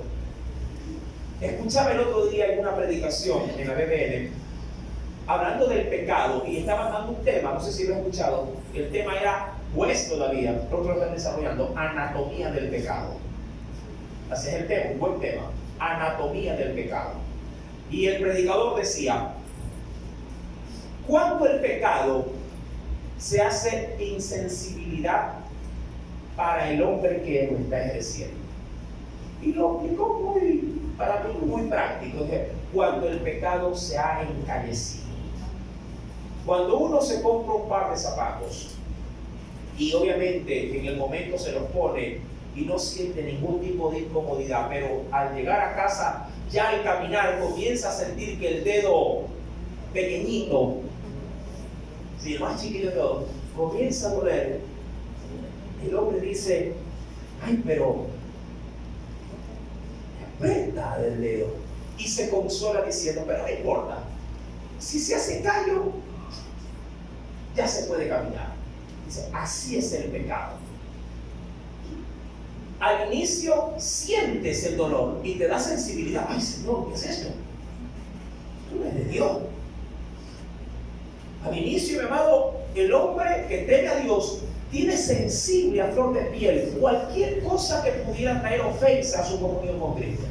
Escuchaba el otro día en una predicación en la BBN, hablando del pecado, y estaban dando un tema, no sé si lo he escuchado, el tema era, pues todavía, otros lo están desarrollando, anatomía del pecado. Así es el tema, un buen tema, anatomía del pecado. Y el predicador decía, ¿cuánto el pecado se hace insensibilidad para el hombre que lo está ejerciendo? Y lo explicó para mí muy práctico. Cuando el pecado se ha encallecido. Cuando uno se compra un par de zapatos y obviamente en el momento se los pone y no siente ningún tipo de incomodidad, pero al llegar a casa ya al caminar comienza a sentir que el dedo pequeñito, si el más chiquito de todos, comienza a doler, el hombre dice, ay, pero me aprieta del dedo, y se consuela diciendo, pero no importa, si se hace callo ya se puede caminar. Dice, así es el pecado. Al inicio sientes el dolor y te da sensibilidad. Ay, Señor, ¿qué es esto? Tú no eres de Dios. Al inicio, mi amado, el hombre que teme a Dios tiene sensible a flor de piel cualquier cosa que pudiera traer ofensa a su comunión con Cristo.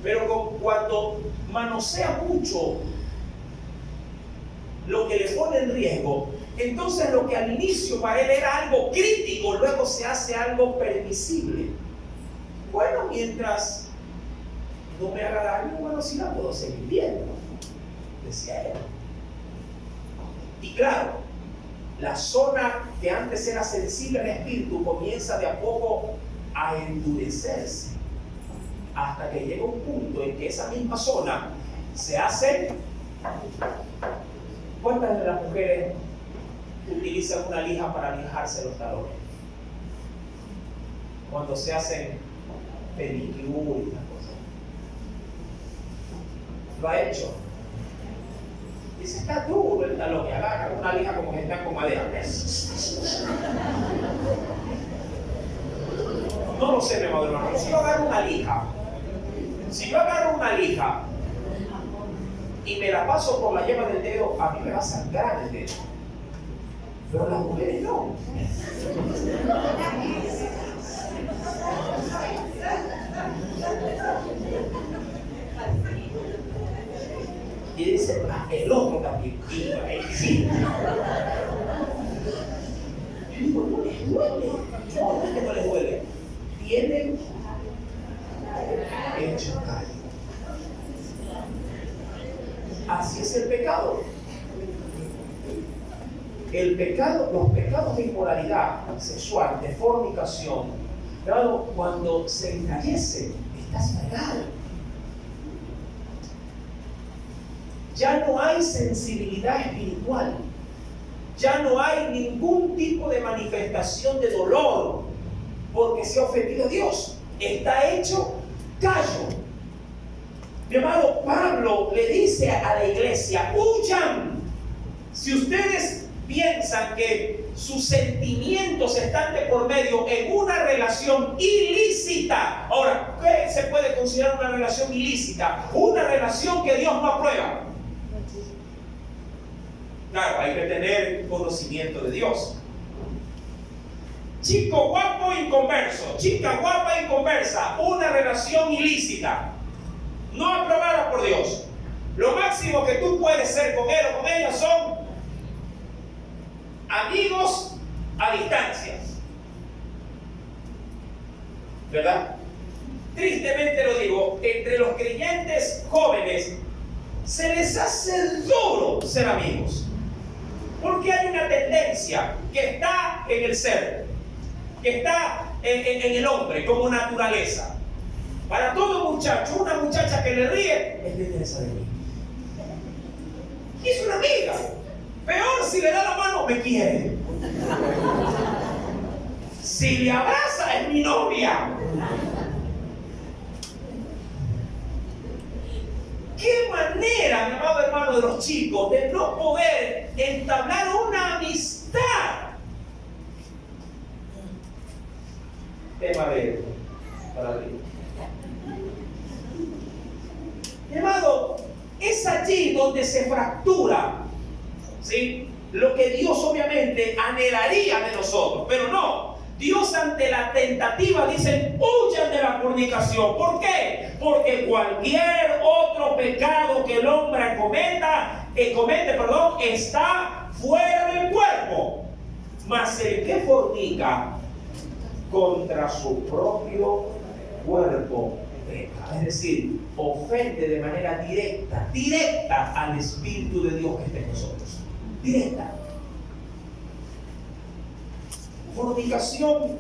Pero cuando manosea mucho lo que le pone en riesgo, entonces lo que al inicio para él era algo crítico, luego se hace algo permisible. Bueno, mientras no me haga daño, bueno, sí la puedo seguir viendo, decía él. Y claro, la zona que antes era sensible al espíritu comienza de a poco a endurecerse, hasta que llega un punto en que esa misma zona se hace. ¿Cuántas de las mujeres utilizan una lija para lijarse los talones? Cuando se hacen pedicure y estas cosas. ¿Lo ha hecho? Dice, está duro el talón, y agarra una lija como que está con madera. No lo sé, mi amado hermano. Si yo agarro una lija, y me la paso por la yema del dedo, a mí me va a sangrar el dedo. Pero las mujeres no. Y dice, el otro también. Sí. Yo digo, no les duele. No es que no les duele. Tienen hecho callo. Así es el pecado. El pecado, los pecados de inmoralidad sexual, de fornicación, claro, cuando se encallece, estás fregado. Ya no hay sensibilidad espiritual. Ya no hay ningún tipo de manifestación de dolor porque se ha ofendido a Dios. Está hecho callo. Mi amado, Pablo le dice a la iglesia, huyan. Si ustedes piensan que sus sentimientos están de por medio en una relación ilícita. Ahora, ¿qué se puede considerar una relación ilícita? Una relación que Dios no aprueba. Claro, hay que tener conocimiento de Dios. Chico guapo inconverso, chica guapa inconversa, una relación ilícita, no aprobada por Dios. Lo máximo que tú puedes ser con él o con ella son amigos a distancia. ¿Verdad? Tristemente lo digo, entre los creyentes jóvenes se les hace duro ser amigos. Porque hay una tendencia que está en el ser, que está en el hombre como naturaleza. Para todo muchacho, una muchacha que le ríe, es de interesa de mí. Y es una amiga. Peor si le da la mano, me quiere. Si le abraza, es mi novia. ¿Qué manera, mi amado hermano, de los chicos de no poder entablar una amistad? Tema de para ti. Mi amado, es allí donde se fractura, ¿sí?, lo que Dios obviamente anhelaría de nosotros, pero no. Dios, ante la tentativa, dice: huyan de la fornicación. ¿Por qué? Porque cualquier otro pecado que el hombre comete, está fuera del cuerpo. Mas el que fornica, contra su propio cuerpo peca. Es decir, ofende de manera directa al Espíritu de Dios que está en nosotros. Directa. Fornicación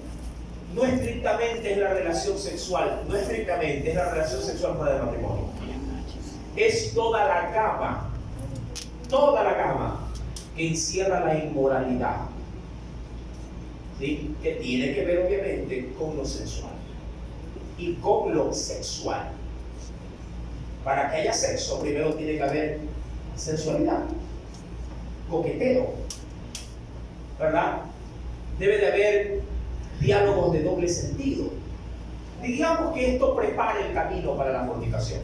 no estrictamente es la relación sexual, no estrictamente es la relación sexual fuera del matrimonio. Es toda la gama que encierra la inmoralidad, ¿sí?, que tiene que ver obviamente con lo sensual y con lo sexual. Para que haya sexo, primero tiene que haber sensualidad, coqueteo, ¿verdad? Debe de haber diálogos de doble sentido. Digamos que esto prepara el camino para la fornicación.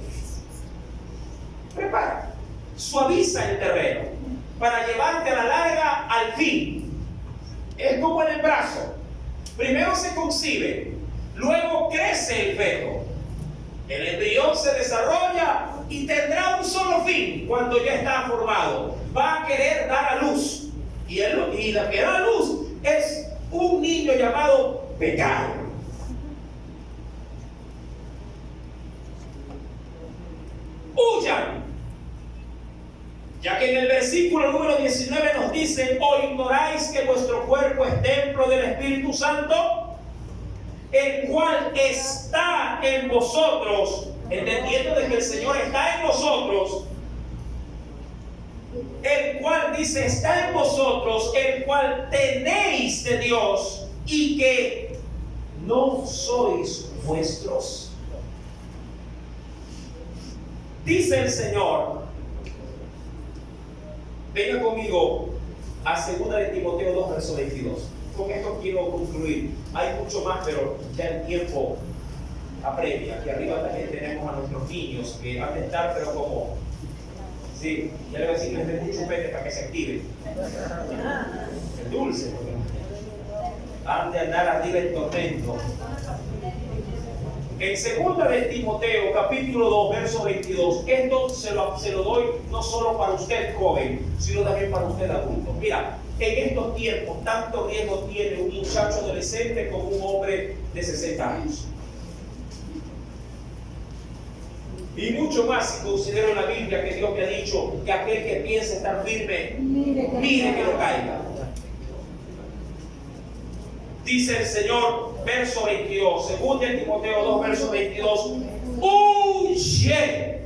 Prepara, suaviza el terreno para llevarte a la larga al fin. Es como el embarazo. Primero se concibe, luego crece el feto. El embrión se desarrolla y tendrá un solo fin cuando ya está formado. Va a querer dar a luz. Y la que da a luz es un niño llamado pecado. Huyan. Ya que en el versículo número 19 nos dice: ¿o ignoráis que vuestro cuerpo es templo del Espíritu Santo, el cual está en vosotros? Entendiendo de que el Señor está en vosotros, el cual dice está en vosotros, el cual tenéis de Dios, y que no sois vuestros. Dice el Señor, venga conmigo a 2 de Timoteo 2, verso 22. Con esto quiero concluir. Hay mucho más, pero ya el tiempo apremia. Aquí arriba también tenemos a nuestros niños que han de estar, pero como... Sí, ya le voy a decir que les den un chupete para que se activen. Es dulce. Han de andar arriba en tormento. En 2 de Timoteo, capítulo 2, verso 22, esto se lo doy no solo para usted joven, sino también para usted adulto. Mira, en estos tiempos, tanto riesgo tiene un muchacho adolescente como un hombre de 60 años. Y mucho más si considero en la Biblia que Dios me ha dicho que aquel que piensa estar firme, mire que no caiga. Dice el Señor, verso 22, 2 de Timoteo 2, verso 22, huye.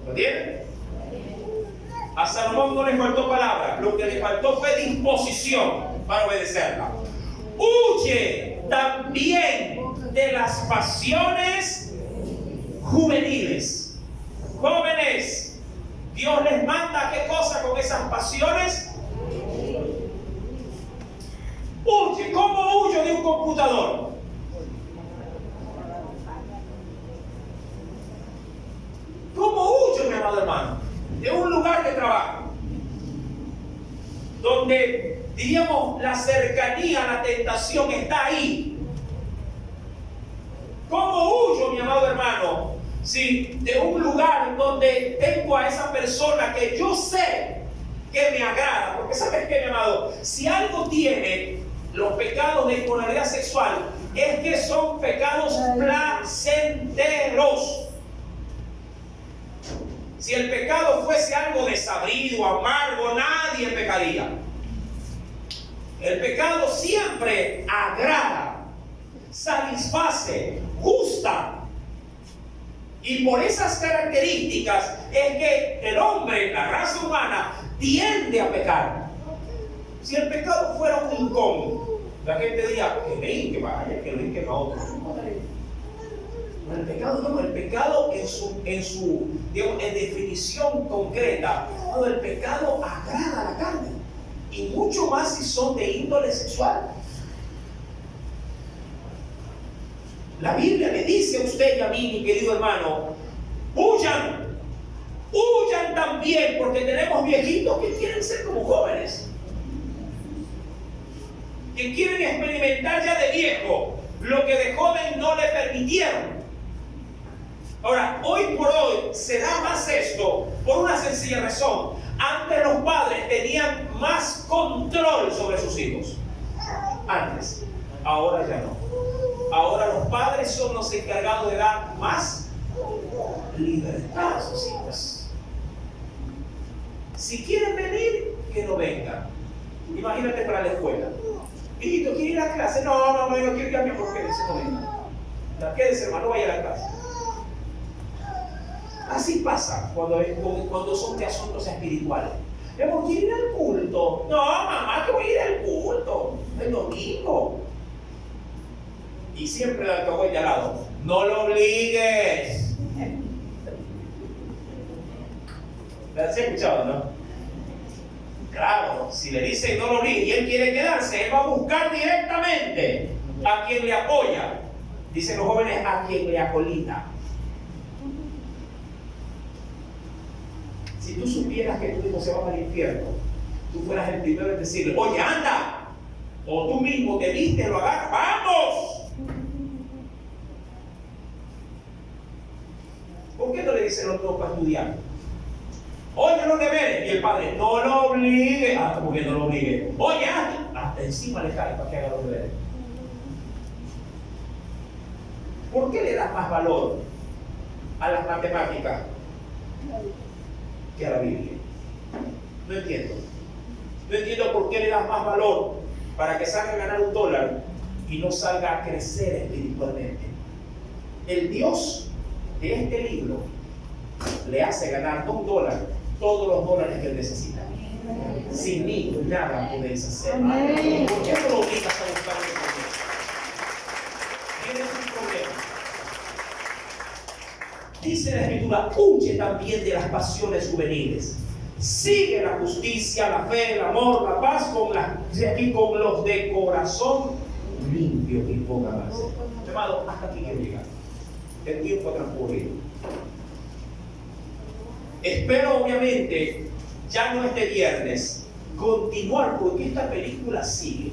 ¿Lo tienen? A Salomón no le faltó palabra, lo que le faltó fue disposición para obedecerla. Huye también de las pasiones juveniles. Jóvenes, Dios les manda ¿qué cosa con esas pasiones? Huye. ¿Cómo huyo de un computador? ¿Cómo huyo, mi amado hermano? De un lugar de trabajo donde, diríamos, la cercanía, la tentación está ahí. ¿Cómo huyo, mi amado hermano, si de un lugar donde tengo a esa persona que yo sé que me agrada? Porque ¿sabes qué, mi amado? Si algo tiene los pecados de inmoralidad sexual, es que son pecados placenteros. Si el pecado fuese algo desabrido, amargo, nadie pecaría. El pecado siempre agrada, satisface, gusta. Y por esas características es que el hombre, la raza humana, tiende a pecar. Si el pecado fuera un incómodo, La gente diría, que me hinque para allá, que lo hinque para otro. No, el pecado no, el pecado digamos, en definición concreta, no, el pecado agrada a la carne. Y mucho más si son de índole sexual. La Biblia le dice a usted y a mí, mi querido hermano, huyan también, porque tenemos viejitos que quieren ser como jóvenes, que quieren experimentar ya de viejo lo que de joven no le permitieron. Ahora, hoy por hoy se da más esto por una sencilla razón. Antes los padres tenían más control sobre sus hijos. Antes, ahora ya no. Ahora los padres son los encargados de dar más libertad a sus hijos. Si quieren venir, que no vengan. Imagínate para la escuela. Hijito, ¿quiere ir a clase? No, mamá, yo no quiero ir a mi amor, quédese, no venga. Quédese, hermano, vaya a la clase. Así pasa cuando son de asuntos espirituales. Mi amor, ¿quiere ir al culto? No, mamá, que voy a ir al culto. El domingo. Y siempre el alcahuete al lado. No lo obligues. ¿Se ha escuchado, no? Claro, si le dicen no lo obligues y él quiere quedarse, él va a buscar directamente a quien le apoya. Dicen los jóvenes, a quien le acolita. Si tú supieras que tu hijo se va al infierno, tú fueras el primero en decirle, oye, anda. O tú mismo te viste, lo agarras, ¡vamos! ¿Por qué no le dicen los dos para estudiar? Oye, los deberes. Y el padre, no lo obligue. ¿Por qué no lo obligue? Oye, hasta encima le cae para que haga los deberes. ¿Por qué le das más valor a las matemáticas que a la Biblia? No entiendo. No entiendo por qué le das más valor para que salga a ganar $1 y no salga a crecer espiritualmente. El Dios de este libro le hace ganar $2, todos los dólares que él necesita. Sin mí nada podéis hacer. ¿Por qué no lo obligas a buscar el problema? Tienes un problema. Dice la Escritura, huye también de las pasiones juveniles. Sigue la justicia, la fe, el amor, la paz con los de corazón limpio y poca más. Hermano, hasta aquí quiero llegar. El tiempo ha transcurrido. Espero, obviamente, ya no este viernes, continuar, porque esta película sigue.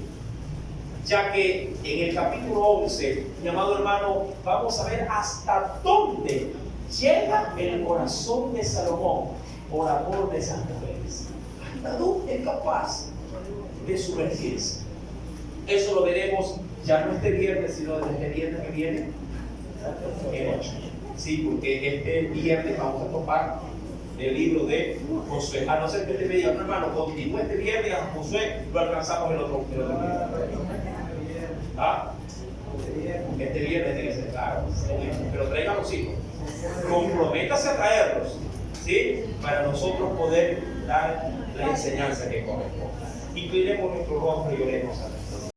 Ya que en el capítulo 11, mi amado hermano, vamos a ver hasta dónde llega el corazón de Salomón por amor de esas mujeres. Hasta dónde es capaz de sumergirse. Eso lo veremos ya no este viernes, sino desde este viernes que viene, el 8. Sí, porque este viernes vamos a topar el libro de Josué. A no ser que te me diga, no, hermano, continúa este viernes a Josué, lo alcanzamos el otro viernes. ¿Ah? Este viernes tiene que ser claro, pero traigan los hijos. Comprométase a traerlos, ¿sí? Para nosotros poder dar la enseñanza que corresponde. Inclinemos nuestro rostro y oremos a Dios.